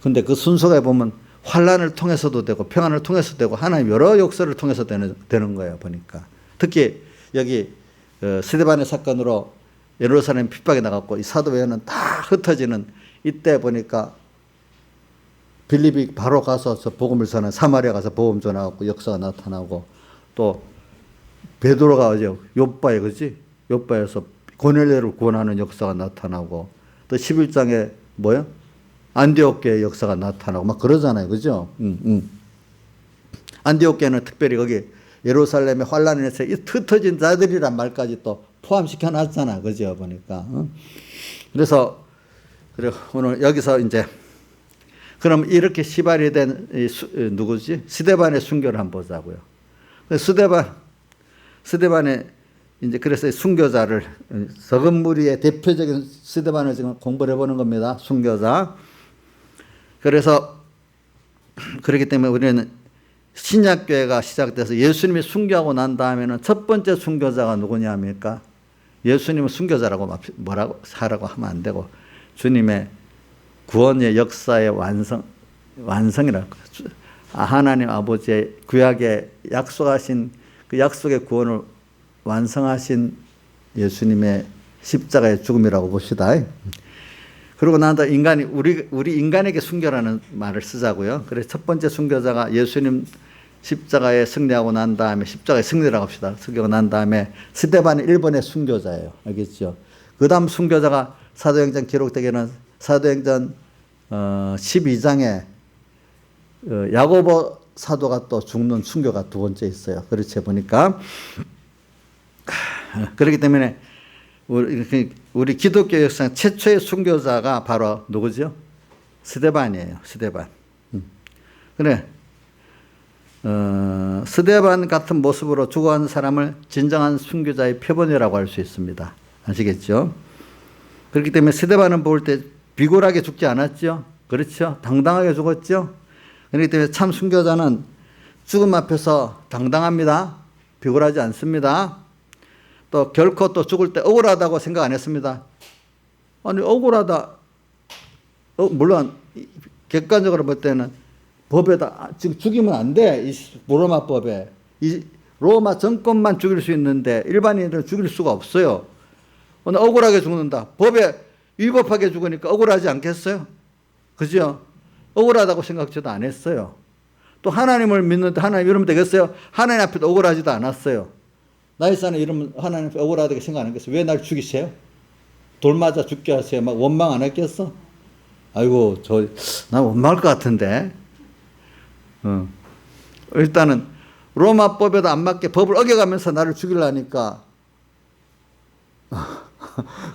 근데 그 순서가 보면 환란을 통해서도 되고 평안을 통해서도 되고 하나님 여러 역사를 통해서 되는 거예요. 보니까 특히 여기 스데반의 사건으로 예루살렘 핍박이 나갔고 이 사도회는 다 흩어지는 이때 보니까 빌립이 바로 가서 저 복음을 전한 사마리아 가서 복음 전하고 역사가 나타나고, 또 베드로가 이제 욥바에 그지 욥바에서 고넬료를 구원하는 역사가 나타나고, 또 11장에 뭐야 안디옥교의 역사가 나타나고 막 그러잖아요. 그죠? 안디옥교는 특별히 거기 예루살렘의 환란에서 이 흩어진 자들이란 말까지 또 포함시켜 놨잖아. 그죠? 보니까. 그래서 그래 오늘 여기서 이제 그럼 이렇게 시발이 된 누구지? 스데반의 순교를 한번 보자고요. 스데반의 이제 그래서 순교자를 적은 무리의 대표적인 스데반을 지금 공부를 해보는 겁니다. 순교자. 그래서 그렇기 때문에 우리는 신약교회가 시작돼서 예수님이 순교하고 난 다음에는 첫 번째 순교자가 누구냐 합니까? 예수님은 순교자라고 뭐라고 하라고 하면 안 되고 주님의 구원의 역사의 완성이라고, 하나님 아버지의 구약에 약속하신 그 약속의 구원을 완성하신 예수님의 십자가의 죽음이라고 봅시다. 그러고 난 다음 인간이 우리 인간에게 순교라는 말을 쓰자고요. 그래서 첫 번째 순교자가 예수님 십자가에 승리하고 난 다음에 십자가의 승리라고 합시다. 승리하고 난 다음에 스데반이 일본의 순교자예요. 알겠죠? 그 다음 순교자가 사도행전 기록되기는 사도행전 12장에 야고보 사도가 또 죽는 순교가 두 번째 있어요. 그렇지 보니까. 그렇기 때문에 우리 기독교 역사 최초의 순교자가 바로 누구죠? 스데반이에요. 스데반. 그래. 스데반 같은 모습으로 죽어간 사람을 진정한 순교자의 표본이라고 할 수 있습니다. 아시겠죠? 그렇기 때문에 스데반은 볼 때 비굴하게 죽지 않았죠. 그렇죠? 당당하게 죽었죠. 그렇기 때문에 참 순교자는 죽음 앞에서 당당합니다. 비굴하지 않습니다. 또 결코 또 죽을 때 억울하다고 생각 안 했습니다. 아니 억울하다. 물론 객관적으로 볼 때는 법에다 지금 죽이면 안 돼. 이 로마 법에. 이 로마 정권만 죽일 수 있는데 일반인들은 죽일 수가 없어요. 오늘 억울하게 죽는다. 법에 위법하게 죽으니까 억울하지 않겠어요? 그죠? 억울하다고 생각지도 안 했어요. 또 하나님을 믿는데 하나님 이러면 되겠어요? 하나님 앞에도 억울하지도 않았어요. 나이사는 이러면 하나님 앞에 억울하다고 생각 안 했겠어요? 왜 날 죽이세요? 돌 맞아 죽게 하세요? 막 원망 안 했겠어? 아이고, 난 원망할 것 같은데. 일단은 로마법에도 안 맞게 법을 어겨가면서 나를 죽이려니까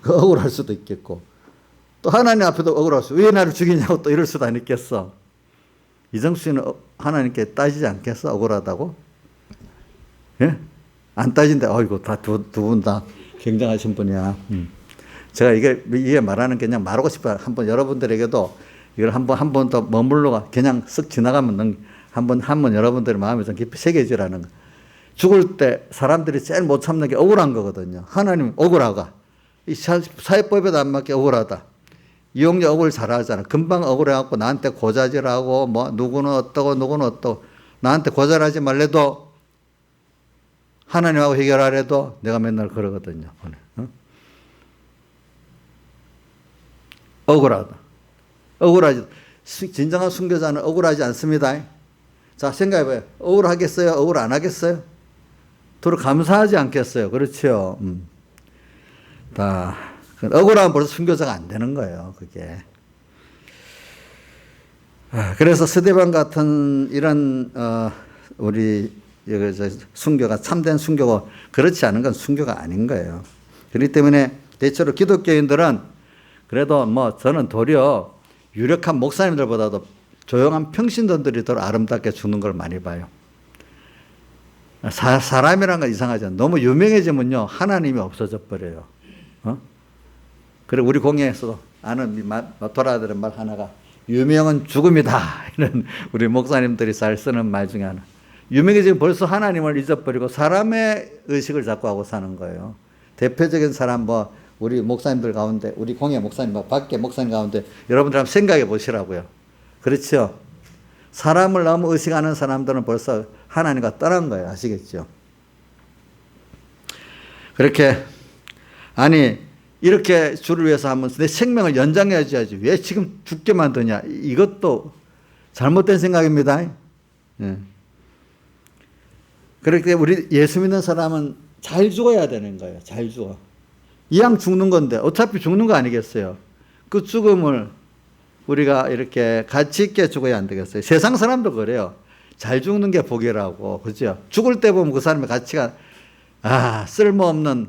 억울할 수도 있겠고, 또 하나님 앞에도 억울할 수, 왜 나를 죽이냐고 또 이럴 수도 안 있겠어. 이정수 씨는 하나님께 따지지 않겠어? 억울하다고? 예? 안 따진대. 어이구, 다 두 분 다 굉장하신 분이야. 제가 이게 말하는 게 그냥 말하고 싶어요. 한번 여러분들에게도 이걸 한 번 더 머물러가 그냥 쓱 지나가면 한번 여러분들의 마음에 좀 깊이 새겨지라는 거. 죽을 때 사람들이 제일 못 참는 게 억울한 거거든요. 하나님 억울하가. 이 사회법에도 안 맞게 억울하다. 이용자 억울 잘하잖아. 금방 억울해갖고 나한테 고자질하고 뭐 누구는 어떠고 나한테 고자질하지 말래도 하나님하고 해결하래도 내가 맨날 그러거든요. 억울하다. 억울하지. 진정한 순교자는 억울하지 않습니다. 자, 생각해봐요. 억울하겠어요? 억울 안 하겠어요? 서로 감사하지 않겠어요? 그렇죠. 억울하면 벌써 순교자가 안 되는 거예요. 그게. 그래서 스데반 같은 이런 우리 순교가 참된 순교고 그렇지 않은 건 순교가 아닌 거예요. 그렇기 때문에 대체로 기독교인들은 그래도 뭐 저는 도리어 유력한 목사님들보다도 조용한 평신도들이 더 아름답게 죽는 걸 많이 봐요. 사람이란 건 이상하죠. 너무 유명해지면요 하나님이 없어져 버려요. 그래 우리 공예에서도 아는 돌아다니는 말 하나가 유명은 죽음이다. 이런 우리 목사님들이 잘 쓰는 말 중에 하나. 유명해지면 벌써 하나님을 잊어버리고 사람의 의식을 자꾸 하고 사는 거예요. 대표적인 사람 뭐 우리 목사님들 가운데, 우리 공예 목사님, 밖에 목사님 가운데 여러분들 한번 생각해 보시라고요. 그렇죠? 사람을 너무 의식하는 사람들은 벌써 하나님과 떠난 거예요. 아시겠죠? 그렇게, 아니, 이렇게 주를 위해서 하면 내 생명을 연장해 줘야지. 왜 지금 죽게 만드냐. 이것도 잘못된 생각입니다. 예. 그렇게 우리 예수 믿는 사람은 잘 죽어야 되는 거예요. 잘 죽어. 이왕 죽는 건데 어차피 죽는 거 아니겠어요. 그 죽음을 우리가 이렇게 가치 있게 죽어야 안 되겠어요. 세상 사람도 그래요. 잘 죽는 게 복이라고. 그죠? 죽을 때 보면 그 사람의 가치가 쓸모없는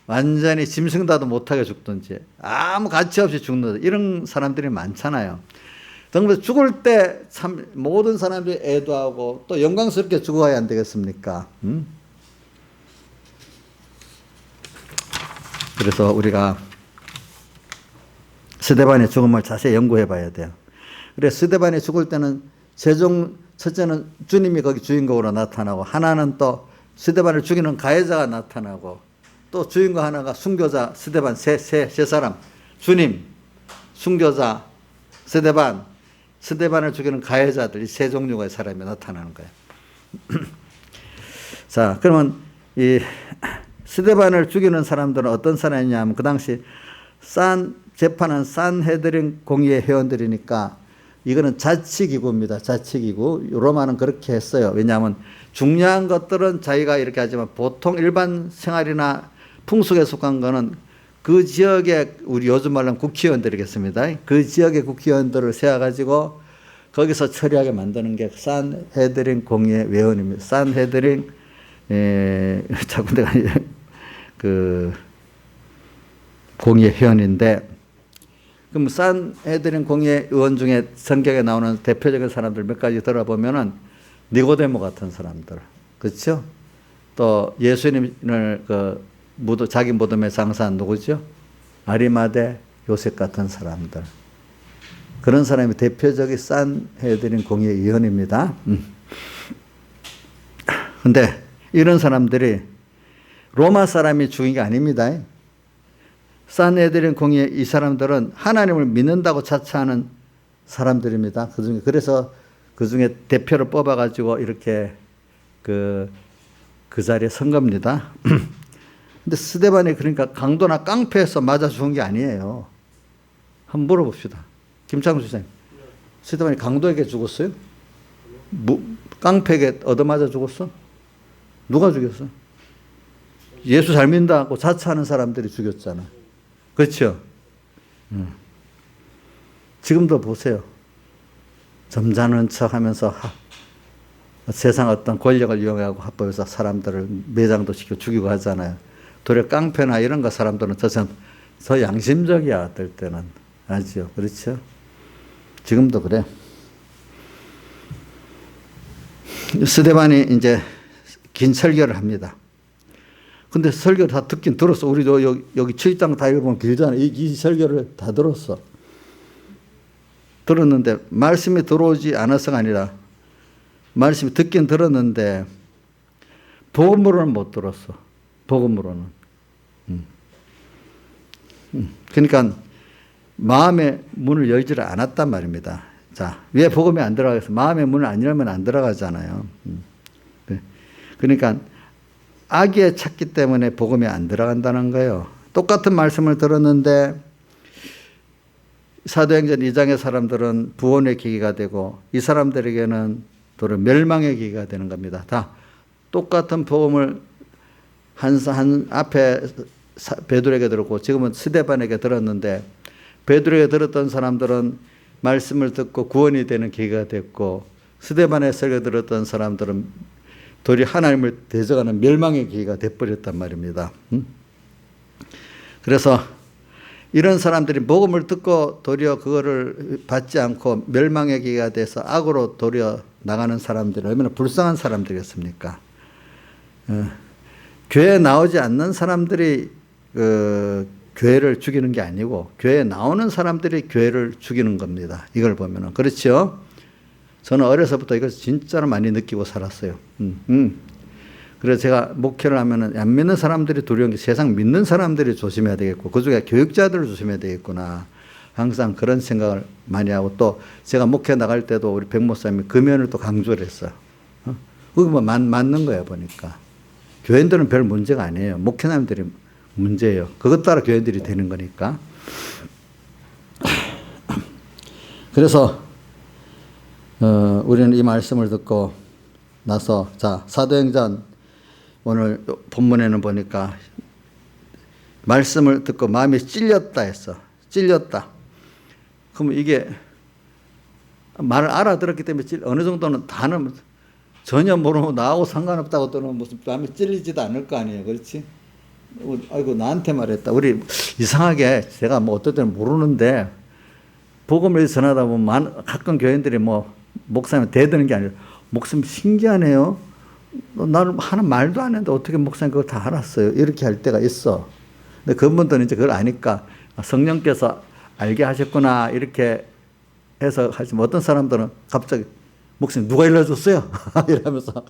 완전히 짐승다도 못하게 죽든지 아무 가치 없이 죽는 이런 사람들이 많잖아요. 정말 죽을 때 참 모든 사람들이 애도하고 또 영광스럽게 죽어야 안 되겠습니까? 그래서 우리가 스데반의 죽음을 자세히 연구해 봐야 돼요. 그래, 스데반이 죽을 때는 첫째는 주님이 거기 주인공으로 나타나고, 하나는 또 스데반을 죽이는 가해자가 나타나고, 또 주인공 하나가 순교자 스데반 세 사람, 주님, 순교자 스데반을 죽이는 가해자들, 이 세 종류의 사람이 나타나는 거예요. 자, 그러면 이 스데반을 죽이는 사람들은 어떤 사람이냐 하면, 그 당시 재판은 산헤드린 공의회 회원들이니까 이거는 자치기구입니다. 자치기구. 로마는 그렇게 했어요. 왜냐하면 중요한 것들은 자기가 이렇게 하지만 보통 일반 생활이나 풍속에 속한 거는 그 지역의, 우리 요즘 말로는 국회의원들이겠습니다. 그 지역의 국회의원들을 세워가지고 거기서 처리하게 만드는 게 산헤드린 공의회 회원입니다. 산헤드린, 자꾸 내가 공의회 회원인데, 그럼 산헤드린 공의회 의원 중에 성경에 나오는 대표적인 사람들 몇 가지 들어보면은 니고데모 같은 사람들, 그렇죠? 또 예수님을 자기 무덤에 장사한 누구죠? 아리마대 요셉 같은 사람들. 그런 사람이 대표적인 산헤드린 공의회 의원입니다. 근데 이런 사람들이 로마 사람이 죽인 게 아닙니다. 산헤드린 공의회 이 사람들은 하나님을 믿는다고 자처하는 사람들입니다. 그래서 그 중에 대표를 뽑아가지고 이렇게 그 자리에 선 겁니다. 근데 스데반이 그러니까 강도나 깡패에서 맞아 죽은 게 아니에요. 한번 물어봅시다. 김창수 선생님. 스데반이 강도에게 죽었어요? 깡패에게 얻어맞아 죽었어? 누가 죽였어? 예수 잘 믿는다고 자처하는 사람들이 죽였잖아. 그렇죠? 지금도 보세요. 점잖은 척 하면서 세상 어떤 권력을 이용하고 합법해서 사람들을 매장도 시키고 죽이고 하잖아요. 도리어 깡패나 이런 거 사람들은 더 양심적이야, 어떨 때는. 알죠? 그렇죠? 지금도 그래. 스데반이 이제 긴 설교를 합니다. 근데 설교 다 듣긴 들었어. 우리도 여기 7장 다 읽어보면 길잖아. 이 설교를 다 들었어. 들었는데 말씀이 들어오지 않아서가 아니라 말씀이 듣긴 들었는데 복음으로는 못 들었어. 복음으로는. 그러니까 마음의 문을 열지를 않았단 말입니다. 자, 왜 복음이 안 들어가겠어? 마음의 문을 안 열면 안 들어가잖아요. 그러니까 악에 찼기 때문에 복음이 안 들어간다는 거예요. 똑같은 말씀을 들었는데 사도행전 2장의 사람들은 구원의 계기가 되고 이 사람들에게는 도리어 멸망의 계기가 되는 겁니다. 다 똑같은 복음을 한 앞에 베드로에게 들었고 지금은 스데반에게 들었는데 베드로에게 들었던 사람들은 말씀을 듣고 구원이 되는 계기가 됐고 스데반의 설교 들었던 사람들은 도리어 하나님을 대적하는 멸망의 계기가 돼버렸단 말입니다. 그래서 이런 사람들이 복음을 듣고 도리어 그거를 받지 않고 멸망의 계기가 돼서 악으로 도리어 나가는 사람들이 얼마나 불쌍한 사람들이겠습니까? 교회에 나오지 않는 사람들이 교회를 죽이는 게 아니고 교회에 나오는 사람들이 교회를 죽이는 겁니다. 이걸 보면은. 그렇죠? 저는 어려서부터 이걸 진짜로 많이 느끼고 살았어요. 그래서 제가 목회를 하면은 안 믿는 사람들이 두려운 게 세상 믿는 사람들이 조심해야 되겠고 그중에 교육자들을 조심해야 되겠구나. 항상 그런 생각을 많이 하고 또 제가 목회 나갈 때도 우리 백 목사님이 그 면을 또 강조를 했어요. 그게 뭐 맞는 거예요, 보니까. 교인들은 별 문제가 아니에요. 목회자들이 문제예요. 그것 따라 교인들이 되는 거니까. 그래서 우리는 이 말씀을 듣고 나서 자 사도행전 오늘 본문에는 보니까 말씀을 듣고 마음이 찔렸다 했어. 찔렸다. 그러면 이게 말을 알아들었기 때문에 어느 정도는 단어 전혀 모르고 나하고 상관없다고 또는 무슨 마음이 찔리지도 않을 거 아니에요. 그렇지? 아이고 나한테 말했다. 우리 이상하게 제가 뭐 어떨 때는 모르는데 복음을 전하다 보면 가끔 교인들이 뭐 목사님 대드는 게 아니라 목사님 신기하네요. 나는 하는 말도 안 했는데 어떻게 목사님 그걸 다 알았어요. 이렇게 할 때가 있어. 근데 그분들은 이제 그걸 아니까 성령께서 알게 하셨구나 이렇게 해서 하지만 어떤 사람들은 갑자기 목사님 누가 일러줬어요? 이러면서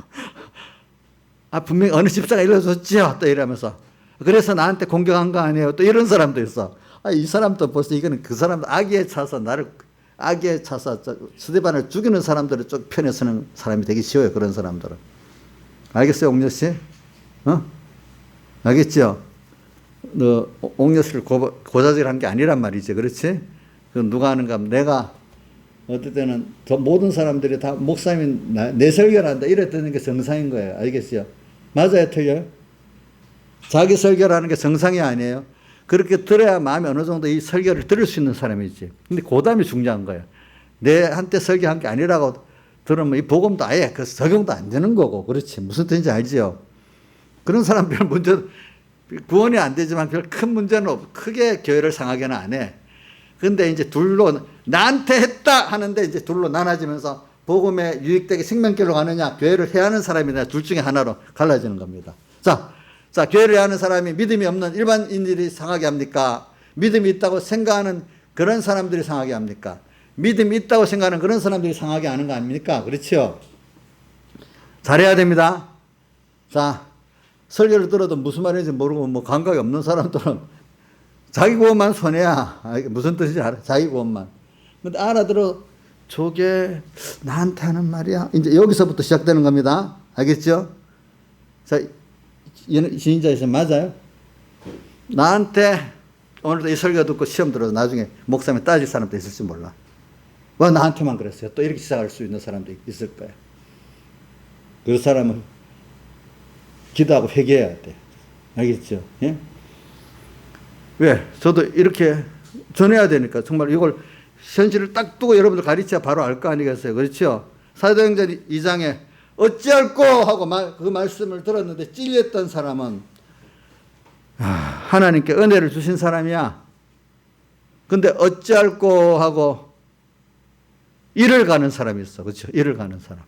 분명히 어느 집사가 일러줬지요. 또 이러면서 그래서 나한테 공격한 거 아니에요. 또 이런 사람도 있어. 이 사람도 벌써 이거는 그 사람도 악의에 차서 나를 악의에 차서 스데반을 죽이는 사람들의 쪽 편에 서는 사람이 되기 쉬워요. 그런 사람들은. 알겠어요, 옥녀 씨? 알겠죠? 너 옥녀 씨를 고자질한 게 아니란 말이지, 그렇지? 그건 누가 하는가 하면 내가 어떨 때는 모든 사람들이 다 목사님이 내 설교를 한다 이랬다는 게 정상인 거예요. 알겠어요? 맞아요, 틀려요? 자기 설교를 하는 게 정상이 아니에요. 그렇게 들어야 마음이 어느 정도 이 설교를 들을 수 있는 사람이지. 근데 고담이 중요한 거예요. 내한테 설교한 게 아니라고 들으면 이 복음도 아예 그 적용도 안 되는 거고. 그렇지. 무슨 뜻인지 알지요? 그런 사람 별 문제, 구원이 안 되지만 별 큰 문제는 없고, 크게 교회를 상하게는 안 해. 근데 이제 둘로, 나한테 했다 하는데 이제 둘로 나눠지면서 복음에 유익되게 생명길로 가느냐, 교회를 해야 하는 사람이냐, 둘 중에 하나로 갈라지는 겁니다. 자, 교회를 하는 사람이 믿음이 없는 일반인들이 상하게 합니까? 믿음이 있다고 생각하는 그런 사람들이 상하게 합니까? 믿음이 있다고 생각하는 그런 사람들이 상하게 하는 거 아닙니까? 그렇죠? 잘해야 됩니다. 자, 설교를 들어도 무슨 말인지 모르고 뭐 감각이 없는 사람들은 자기 구원만 손해야. 무슨 뜻인지 알아? 자기 구원만. 근데 알아들어 저게 나한테 하는 말이야. 이제 여기서부터 시작되는 겁니다. 알겠죠? 자, 신인자에서 맞아요? 나한테 오늘도 이 설교 듣고 시험 들어서 나중에 목사님 따질 사람도 있을지 몰라. 왜 나한테만 그랬어요? 또 이렇게 시작할 수 있는 사람도 있을 거예요. 그 사람은 기도하고 회개해야 돼. 알겠죠? 예? 왜? 저도 이렇게 전해야 되니까 정말 이걸 현실을 딱 두고 여러분들 가르쳐야 바로 알 거 아니겠어요? 그렇죠? 사도행전 2장에 어찌할꼬 하고 그 말씀을 들었는데 찔렸던 사람은 하나님께 은혜를 주신 사람이야. 근데 어찌할꼬 하고 일을 가는 사람이 있어. 그렇죠? 일을 가는 사람.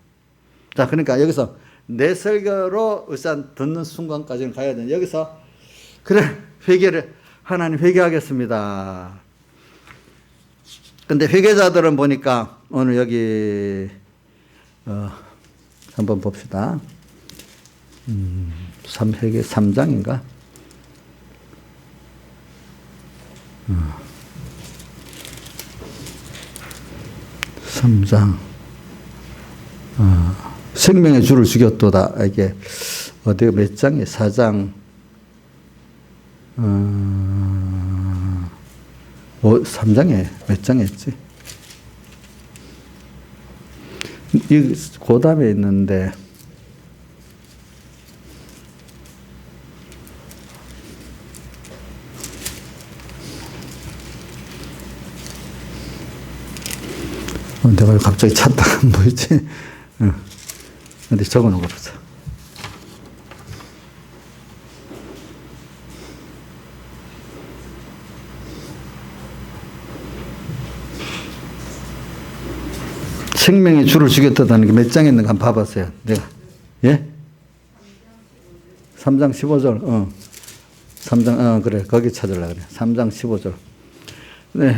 자, 그러니까 여기서 내 설교로 일단 듣는 순간까지는 가야 되는데 여기서 그래 하나님 회개하겠습니다. 근데 회개자들은 보니까 오늘 여기 한번 봅시다. 회개 3장인가? 3장. 생명의 주를 죽였도다. 이게 어디 몇 장이에요? 4장. 3장에 몇 장에 있지? 이 고담에 있는데 내가 갑자기 찾다가 뭐였지? 어디 적어놓은 거 보자. 생명의 주를 죽였다는 게 몇 장에 있는가 한번 봐봤어요. 내가. 예? 3장 15절. 3장, 그래. 거기 찾으려고 그래. 3장 15절. 네.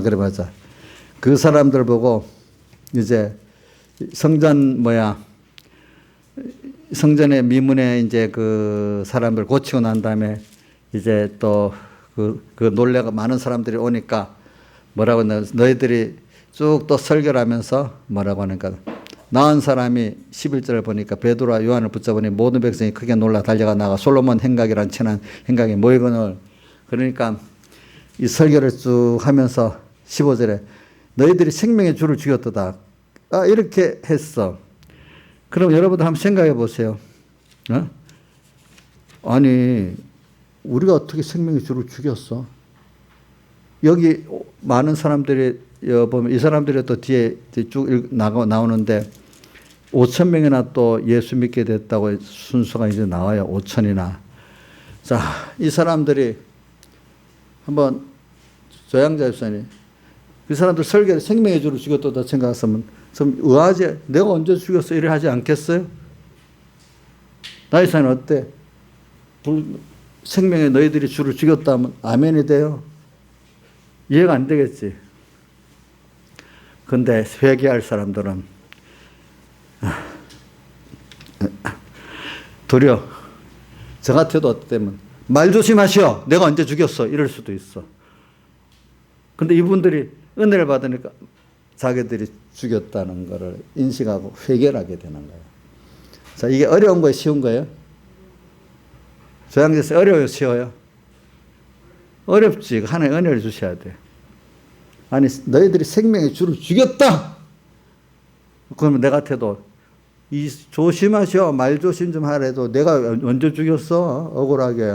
그래, 맞아. 그 사람들 보고 이제 성전 성전의 미문에 이제 그 사람들 고치고 난 다음에 이제 또 그 놀래가 많은 사람들이 오니까 뭐라고 했나, 너희들이 쭉 또 설교를 하면서 뭐라고 하니까, 나은 사람이 11절을 보니까 베드로와 요한을 붙잡으니 모든 백성이 크게 놀라 달려가 나가 솔로몬 행각이란 천한 행각에 모이거늘. 그러니까 이 설교를 쭉 하면서 15절에 너희들이 생명의 주를 죽였도다. 이렇게 했어. 그럼 여러분들 한번 생각해 보세요. 아니, 우리가 어떻게 생명의 주를 죽였어? 여기 많은 사람들이 보면 이 사람들이 또 뒤에 쭉 나오는데 5천 명이나 또 예수 믿게 됐다고 순서가 이제 나와요. 5천이나. 자, 이 사람들이 한번 조양자 집사님, 그 사람들 설교에 생명의 주를 죽였다 생각했으면 좀 의아하지? 내가 언제 죽였어? 이래 하지 않겠어요? 나이사는 어때? 생명의 너희들이 주를 죽였다 하면 아멘이 돼요? 이해가 안 되겠지? 근데 회개할 사람들은 도리어 저 같아도 어때면 말 조심하시오. 내가 언제 죽였어? 이럴 수도 있어. 근데 이분들이 은혜를 받으니까 자기들이 죽였다는 것을 인식하고 회개를 하게 되는 거예요. 자, 이게 어려운 거예요? 쉬운 거예요? 조양제서 어려워요? 쉬워요? 어렵지. 하나님 은혜를 주셔야 돼. 아니, 너희들이 생명의 주를 죽였다! 그러면 내 같아도 조심하시오. 말 조심 좀 하래도 내가 언제 죽였어? 억울하게.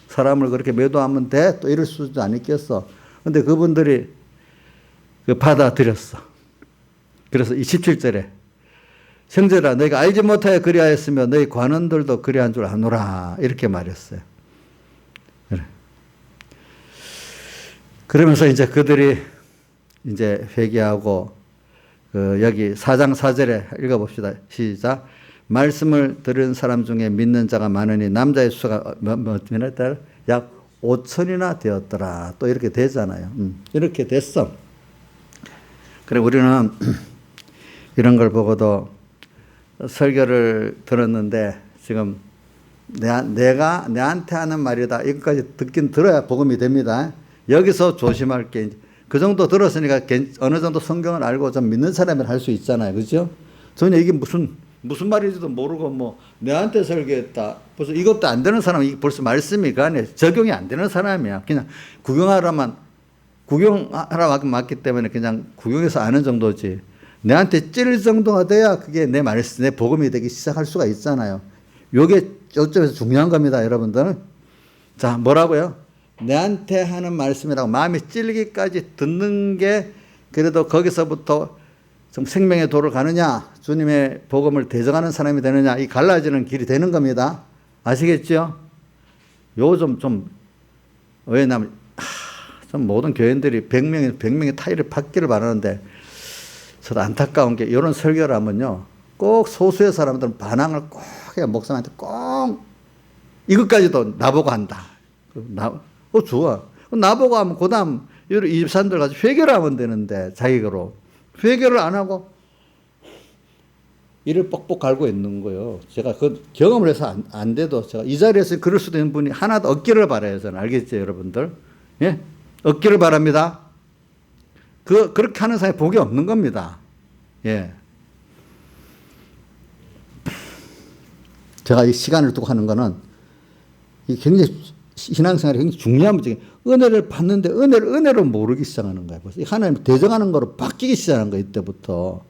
사람을 그렇게 매도하면 돼? 또 이럴 수도 안 있겠어. 근데 그분들이 받아들였어. 그래서 이 17절에 형제라 너희가 알지 못하여 그리하였으며 너희 관원들도 그리한 줄 아노라 이렇게 말했어요. 그러면서 이제 그들이 이제 회개하고 여기 4장 4절에 읽어봅시다. 시작. 말씀을 들은 사람 중에 믿는 자가 많으니 남자의 수가 약 5천이나 되었더라. 또 이렇게 되잖아요. 이렇게 됐어. 그래 우리는 이런 걸 보고도 설교를 들었는데 지금 내가 내한테 하는 말이다. 이것까지 듣긴 들어야 복음이 됩니다. 여기서 조심할 게 그 정도 들었으니까 어느 정도 성경을 알고 좀 믿는 사람을 할 수 있잖아요. 그죠? 전혀 이게 무슨 말인지도 모르고 뭐 내한테 설교했다. 벌써 이것도 안 되는 사람이 벌써 말씀이 그 안에 적용이 안 되는 사람이야. 그냥 구경하라고 맞기 때문에 그냥 구경해서 아는 정도지. 내한테 찔릴 정도가 돼야 그게 내 복음이 되기 시작할 수가 있잖아요. 요게 요점에서 중요한 겁니다, 여러분들. 자, 뭐라고요? 내한테 하는 말씀이라고 마음이 찔리기까지 듣는 게 그래도 거기서부터 좀 생명의 도를 가느냐, 주님의 복음을 대적하는 사람이 되느냐, 이 갈라지는 길이 되는 겁니다. 아시겠죠? 요 좀 왜냐면 좀 모든 교인들이 100명의 타일을 받기를 바라는데 저도 안타까운 게 이런 설교를 하면요, 꼭 소수의 사람들은 반항을 꼭 해요. 목사님한테 꼭 이것까지도 나보고 한다. 좋아. 나보고 하면 그 다음 이 사람들 가지고 회개를 하면 되는데 자기로 회개를 안 하고 이를 뻑뻑 갈고 있는 거예요. 제가 그 경험을 해서 안 돼도 제가 이 자리에서 그럴 수도 있는 분이 하나도 얻기를 바라요. 저는. 알겠죠, 여러분들? 예? 얻기를 바랍니다. 그렇게 하는 사람이 복이 없는 겁니다. 예. 제가 이 시간을 두고 하는 거는 이 굉장히 신앙생활이 굉장히 중요한 문제예요. 은혜를 받는데 은혜로 모르기 시작하는 거예요. 하나님 대적하는 거로 바뀌기 시작하는 거예요. 이때부터.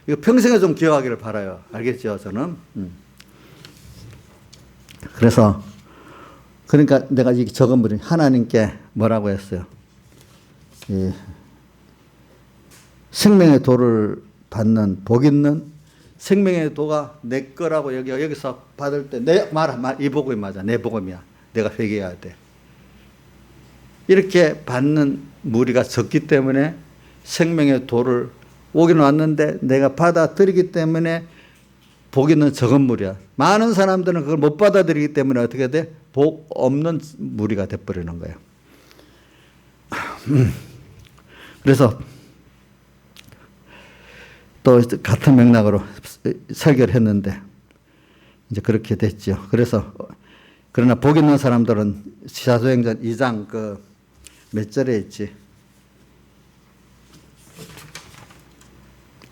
이거 평생에 좀 기억하기를 바라요. 알겠죠, 저는? 그래서 그러니까 내가 이 적은 분이 하나님께 뭐라고 했어요? 생명의 도를 받는 복 있는 생명의 도가 내 거라고 여기서 받을 때 이 복음이 맞아. 내 복음이야. 내가 회개해야 돼. 이렇게 받는 무리가 적기 때문에 생명의 도를 오기는 왔는데 내가 받아들이기 때문에 복 있는 적은 무리야. 많은 사람들은 그걸 못 받아들이기 때문에 어떻게 돼? 복 없는 무리가 돼버리는 거예요. 그래서 또 같은 맥락으로 설교를 했는데 이제 그렇게 됐죠. 그래서 그러나 복 있는 사람들은 사도행전 2장 몇 절에 있지?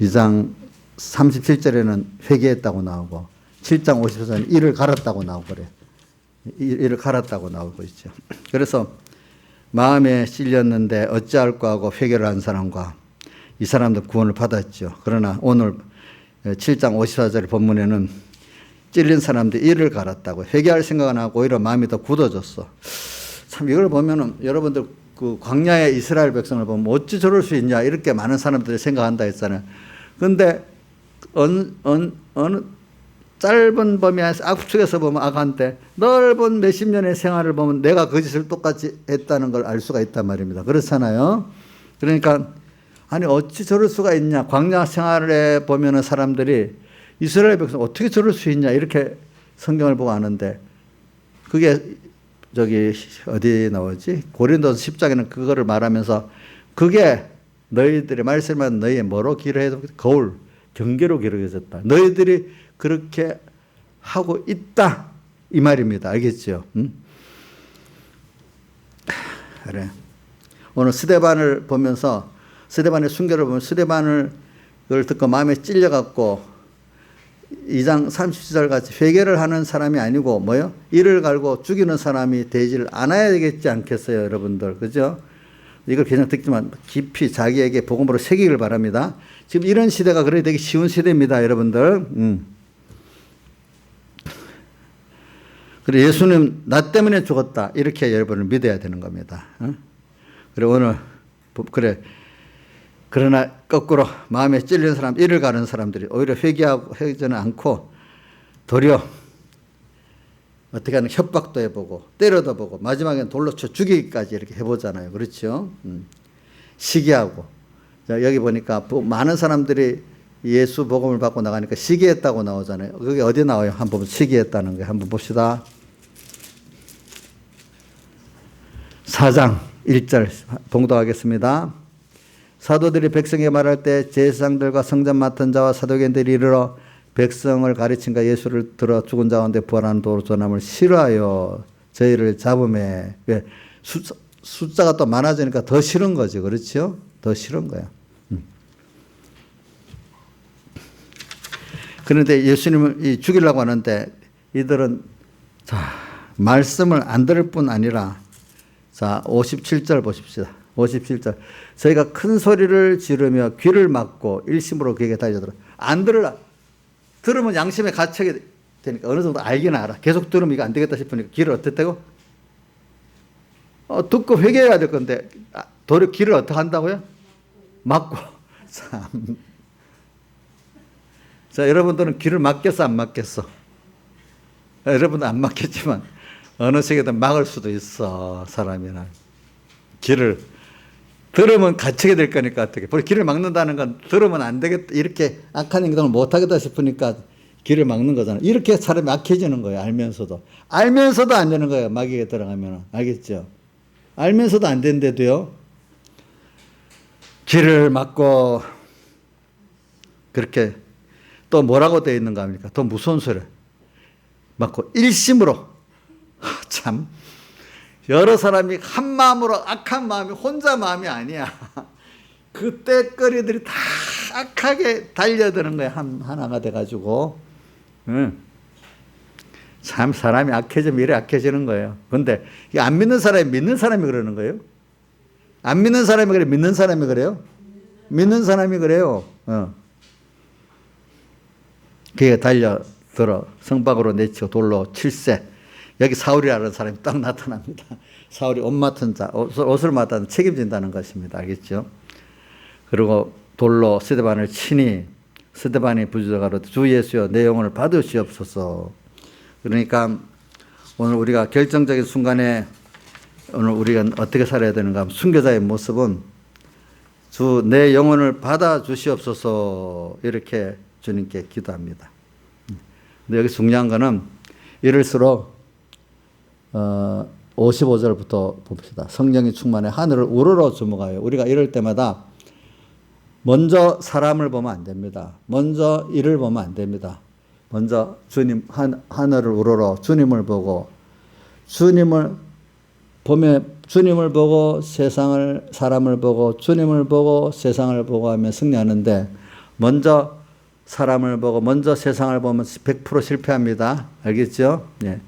2장 37절에는 회개했다고 나오고 7장 54절에는 이를 갈았다고 나오고 그래. 이를 갈았다고 나오고 있죠. 그래서 마음에 찔렸는데 어찌할까 하고 회개를 한 사람과 이 사람도 구원을 받았죠. 그러나 오늘 7장 54절 본문에는 찔린 사람들이 이를 갈았다고 회개할 생각 안 하고 오히려 마음이 더 굳어졌어. 참 이걸 보면은 여러분들 그 광야의 이스라엘 백성을 보면 어찌 저럴 수 있냐 이렇게 많은 사람들이 생각한다 했잖아요. 그런데 어느 짧은 범위 안에서 압축해서 보면 악한데 넓은 몇십 년의 생활을 보면 내가 그 짓을 똑같이 했다는 걸 알 수가 있단 말입니다. 그렇잖아요. 그러니까 아니 어찌 저럴 수가 있냐. 광야 생활에 보면은 사람들이 이스라엘 백성 어떻게 저럴 수 있냐 이렇게 성경을 보고 아는데 그게 저기 어디 나오지? 고린도서 10장에는 그거를 말하면서 그게 너희들의 말씀은 너희의 뭐로 기록해도 거울 경계로 기록해졌다. 너희들이 그렇게 하고 있다 이 말입니다. 알겠죠? 그래. 오늘 스데반을 보면서 스데반의 순교를 보면 스데반을 그걸 듣고 마음에 찔려갖고 2장 30절 같이 회개를 하는 사람이 아니고 뭐요? 이를 갈고 죽이는 사람이 되지를 않아야 되겠지 않겠어요, 여러분들. 그죠? 이걸 그냥 듣지만 깊이 자기에게 복음으로 새기길 바랍니다. 지금 이런 시대가 그래 되게 쉬운 시대입니다, 여러분들. 그래 예수님 나 때문에 죽었다 이렇게 여러분을 믿어야 되는 겁니다. 그래 오늘 그래 그러나 거꾸로 마음에 찔린 사람 이를 가는 사람들이 오히려 회개하지는 않고 도리어 어떻게 하는 협박도 해보고 때려도 보고 마지막엔 돌로 쳐 죽이기까지 이렇게 해보잖아요. 그렇죠? 시기하고 자, 여기 보니까 많은 사람들이 예수 복음을 받고 나가니까 시기했다고 나오잖아요. 그게 어디 나와요? 한번 시기했다는 게 한번 봅시다. 4장 1절 봉독하겠습니다. 사도들이 백성에게 말할 때 제사장들과 성전 맡은 자와 사도견들이 이르러 백성을 가르친가 예수를 들어 죽은 자 가운데 부활하는 도로 전함을 싫어하여 저희를 잡음에 왜 숫자가 또 많아지니까 더 싫은 거지. 그렇죠? 더 싫은 거야. 그런데 예수님을 죽이려고 하는데 이들은 자 말씀을 안 들을 뿐 아니라 자 57절 보십시다. 57절 저희가 큰 소리를 지르며 귀를 막고 일심으로 그에게 달려들어 안 들으라. 들으면 양심에 갇히게 되니까 어느 정도 알기는 알아. 계속 들으면 이거 안 되겠다 싶으니까 귀를 어떻다고? 듣고 회개해야 될 건데 도리어 귀를 어떻게 한다고요? 막고 참. 자 여러분들은 귀를 막겠어 안 막겠어? 여러분은 안 막겠지만 어느 시기든 막을 수도 있어. 사람이나 귀를 들으면 갇히게 될 거니까 어떻게. 귀를 막는다는 건 들으면 안 되겠다. 이렇게 악한 행동을 못 하겠다 싶으니까 귀를 막는 거잖아. 이렇게 사람이 악해지는 거예요. 알면서도. 알면서도 안 되는 거예요. 마귀에 들어가면. 알겠죠? 알면서도 안 되는데도요. 귀를 막고 그렇게 또 뭐라고 되어 있는가 합니까? 더 무서운 소리. 막고 일심으로. 참. 여러 사람이 한 마음으로 악한 마음이 혼자 마음이 아니야. 그 떼거리들이 다 악하게 달려드는 거야. 하나가 돼가지고. 참 사람이 악해지면 이래 악해지는 거예요. 그런데 안 믿는 사람이 믿는 사람이 그러는 거예요. 안 믿는 사람이 그래 믿는 사람이 그래요. 믿는 사람이 그래요. 그게 달려들어 성박으로 내치고 돌로 칠세. 여기 사울이라는 사람이 딱 나타납니다. 사울이 옷 맡은 자, 옷을 맡아서 책임진다는 것입니다. 알겠죠? 그리고 돌로 스데반을 치니 스데반이 부르짖어 주 예수여 내 영혼을 받으시옵소서. 그러니까 오늘 우리가 결정적인 순간에 오늘 우리가 어떻게 살아야 되는가 하면 순교자의 모습은 주 내 영혼을 받아 주시옵소서 이렇게 주님께 기도합니다. 근데 여기 중요한 거는 이럴수록 55절부터 봅시다. 성령이 충만해 하늘을 우러러 주목하여. 우리가 이럴 때마다 먼저 사람을 보면 안 됩니다. 먼저 일을 보면 안 됩니다. 먼저 주님, 하늘을 우러러 주님을 보고, 주님을 보고 사람을 보고 주님을 보고 세상을 보고 하면 승리하는데, 먼저 사람을 보고 먼저 세상을 보면 100% 실패합니다. 알겠죠? 예.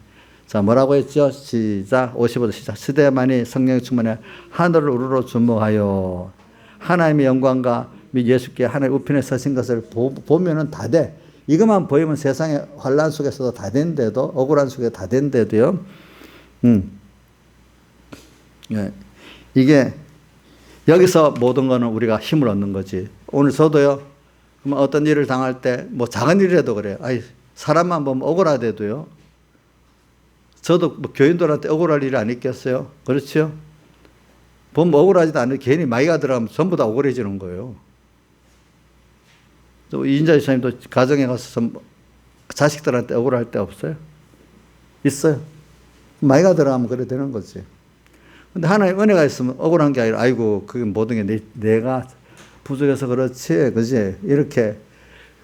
자, 뭐라고 했죠? 시작. 55도 시작. 시대만이 성령이 충만해 하늘을 우러러 주목하여 하나님의 영광과 및 예수께 하늘 우편에 서신 것을 보면은 다 돼. 이것만 보이면 세상의 환란 속에서도 다 된데도, 억울한 속에 다 된데도요. 예. 이게 여기서 모든 거는 우리가 힘을 얻는 거지. 오늘 저도요, 어떤 일을 당할 때, 뭐 작은 일이라도 그래요. 아이, 사람만 보면 억울하대도요. 저도 뭐 교인들한테 억울할 일이 안 있겠어요? 그렇죠? 보면 억울하지도 않아요. 괜히 마이가 들어가면 전부 다 억울해지는 거예요. 또 이인자 집사님도 가정에 가서 자식들한테 억울할 때 없어요? 있어요. 마이가 들어가면 그래 되는 거지. 근데 하나님 은혜가 있으면 억울한 게 아니라, 아이고, 그게 모든 게 내가 부족해서 그렇지, 그지? 이렇게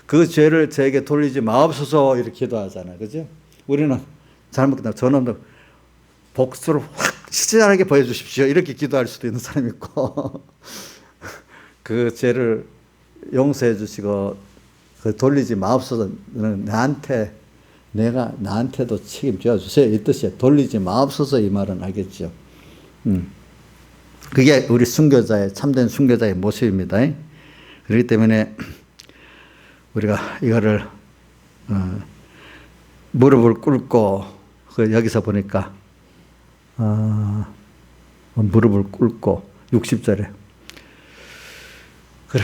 그 죄를 저에게 돌리지 마옵소서 이렇게 기도하잖아요. 그죠? 우리는 잘못했다. 저놈도 복수를 확실하게 보여주십시오. 이렇게 기도할 수도 있는 사람이 있고, 그 죄를 용서해 주시고, 그 돌리지 마옵소서. 나한테도 책임져 주세요. 이 뜻이에요. 돌리지 마옵소서 이 말은 알겠죠? 그게 우리 순교자의, 참된 순교자의 모습입니다. 그렇기 때문에 우리가 이거를, 무릎을 꿇고, 여기서 보니까, 무릎을 꿇고, 60절에. 그래,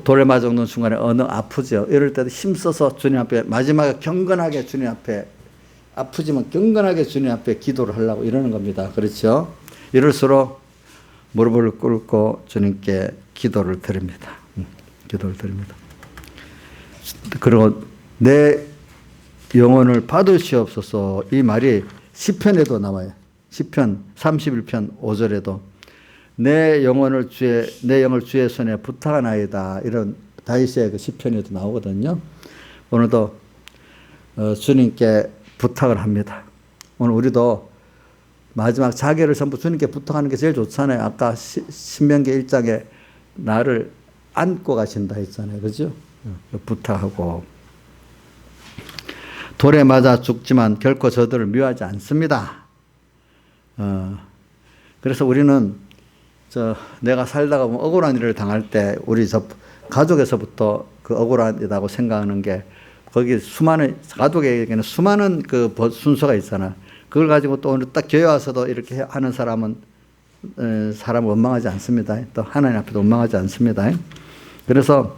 돌에 맞아 죽는 순간에 아프죠. 이럴 때도 힘써서 주님 앞에, 마지막에 경건하게 주님 앞에, 아프지만 경건하게 주님 앞에 기도를 하려고 이러는 겁니다. 그렇죠? 이럴수록 무릎을 꿇고 주님께 기도를 드립니다. 기도를 드립니다. 그리고 내 영혼을 받으시옵소서, 이 말이 시편에도 나와요. 시편 31편 5절에도 내 영을 주의 손에 부탁하나이다, 이런 다윗의 그 시편에도 나오거든요. 오늘도 주님께 부탁을 합니다. 오늘 우리도 마지막 자기를 전부 주님께 부탁하는 게 제일 좋잖아요. 아까 신명기 1장에 나를 안고 가신다 했잖아요. 그죠? 부탁하고. 돌에 맞아 죽지만 결코 저들을 미워하지 않습니다. 그래서 우리는 내가 살다가 보면 억울한 일을 당할 때 우리 가족에서부터 그 억울하다고 생각하는 게, 거기 가족에게는 수많은 그 순서가 있잖아. 그걸 가지고 또 오늘 딱 교회 와서도 이렇게 하는 사람을 원망하지 않습니다. 또 하나님 앞에도 원망하지 않습니다. 그래서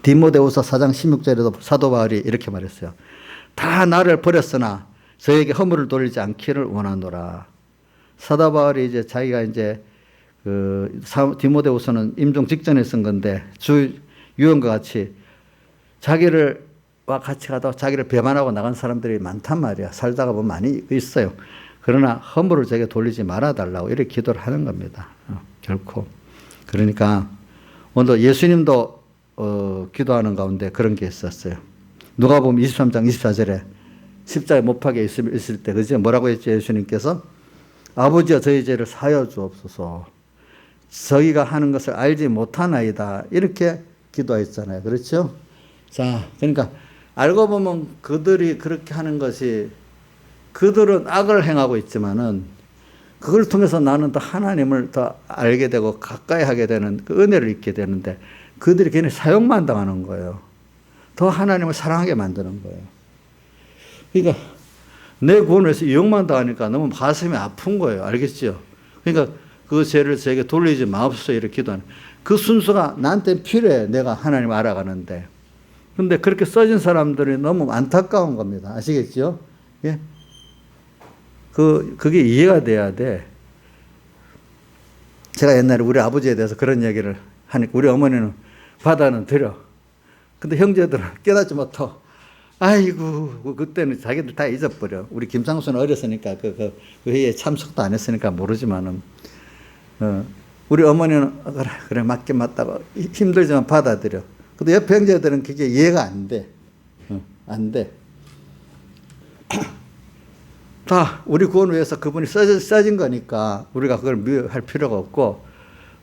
디모데후서 4장 16절에도 사도 바울이 이렇게 말했어요. 다 나를 버렸으나 저에게 허물을 돌리지 않기를 원하노라. 사도 바울이 이제 자기가 이제 디모데후서는 임종 직전에 쓴 건데, 주 유언과 같이 자기와 같이 가다 자기를 배반하고 나간 사람들이 많단 말이야. 살다가 보면 많이 있어요. 그러나 허물을 제게 돌리지 말아달라고 이렇게 기도를 하는 겁니다. 결코. 그러니까 오늘 예수님도 기도하는 가운데 그런 게 있었어요. 누가복음 23장 24절에 십자가에 못 박혀 있을 때, 그죠? 뭐라고 했죠? 예수님께서 아버지여 저희 죄를 사하여 주옵소서, 저희가 하는 것을 알지 못하나이다, 이렇게 기도했잖아요. 그렇죠? 자, 그러니까 알고 보면 그들이 그렇게 하는 것이, 그들은 악을 행하고 있지만은 그걸 통해서 나는 더 하나님을 더 알게 되고 가까이 하게 되는 그 은혜를 잊게 되는데, 그들이 괜히 사용만 당하는 거예요. 더 하나님을 사랑하게 만드는 거예요. 그러니까 내 구원을 위해서 이용만 당하니까 너무 가슴이 아픈 거예요. 알겠죠? 그러니까 그 죄를 저에게 돌리지 마옵소서 이렇게 기도하는, 그 순서가 나한테 필요해. 내가 하나님을 알아가는데. 근데 그렇게 써진 사람들이 너무 안타까운 겁니다. 아시겠죠? 예? 그게 이해가 돼야 돼. 제가 옛날에 우리 아버지에 대해서 그런 얘기를 하니까, 우리 어머니는 받아는 들여. 근데 형제들은 깨닫지 못하고, 아이고, 그때는 자기들 다 잊어버려. 우리 김상수는 어렸으니까, 그 회의에 참석도 안 했으니까 모르지만은, 우리 어머니는, 그래, 맞긴 맞다고 힘들지만 받아들여. 근데 옆에 형제들은 그게 이해가 안 돼. 안 돼. 다 우리 구원을 위해서 그분이 써진 거니까 우리가 그걸 미워할 필요가 없고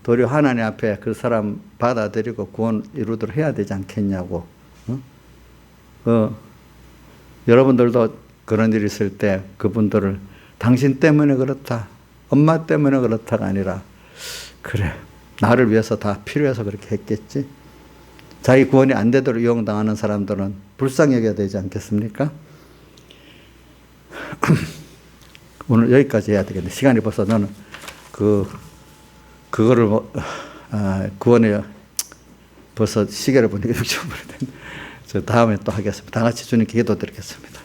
도리어 하나님 앞에 그 사람 받아들이고 구원 이루도록 해야 되지 않겠냐고. 여러분들도 그런 일이 있을 때 그분들을 당신 때문에 그렇다, 엄마 때문에 그렇다가 아니라 그래, 나를 위해서 다 필요해서 그렇게 했겠지. 자기 구원이 안 되도록 이용당하는 사람들은 불쌍히 여겨야 되지 않겠습니까? 오늘 여기까지 해야 되겠네. 시간이 벌써 너는 그거를 구원에 벌써 시계를 보니까 6초 됐네. 저 다음에 또 하겠습니다. 다 같이 주님께 기도드리겠습니다.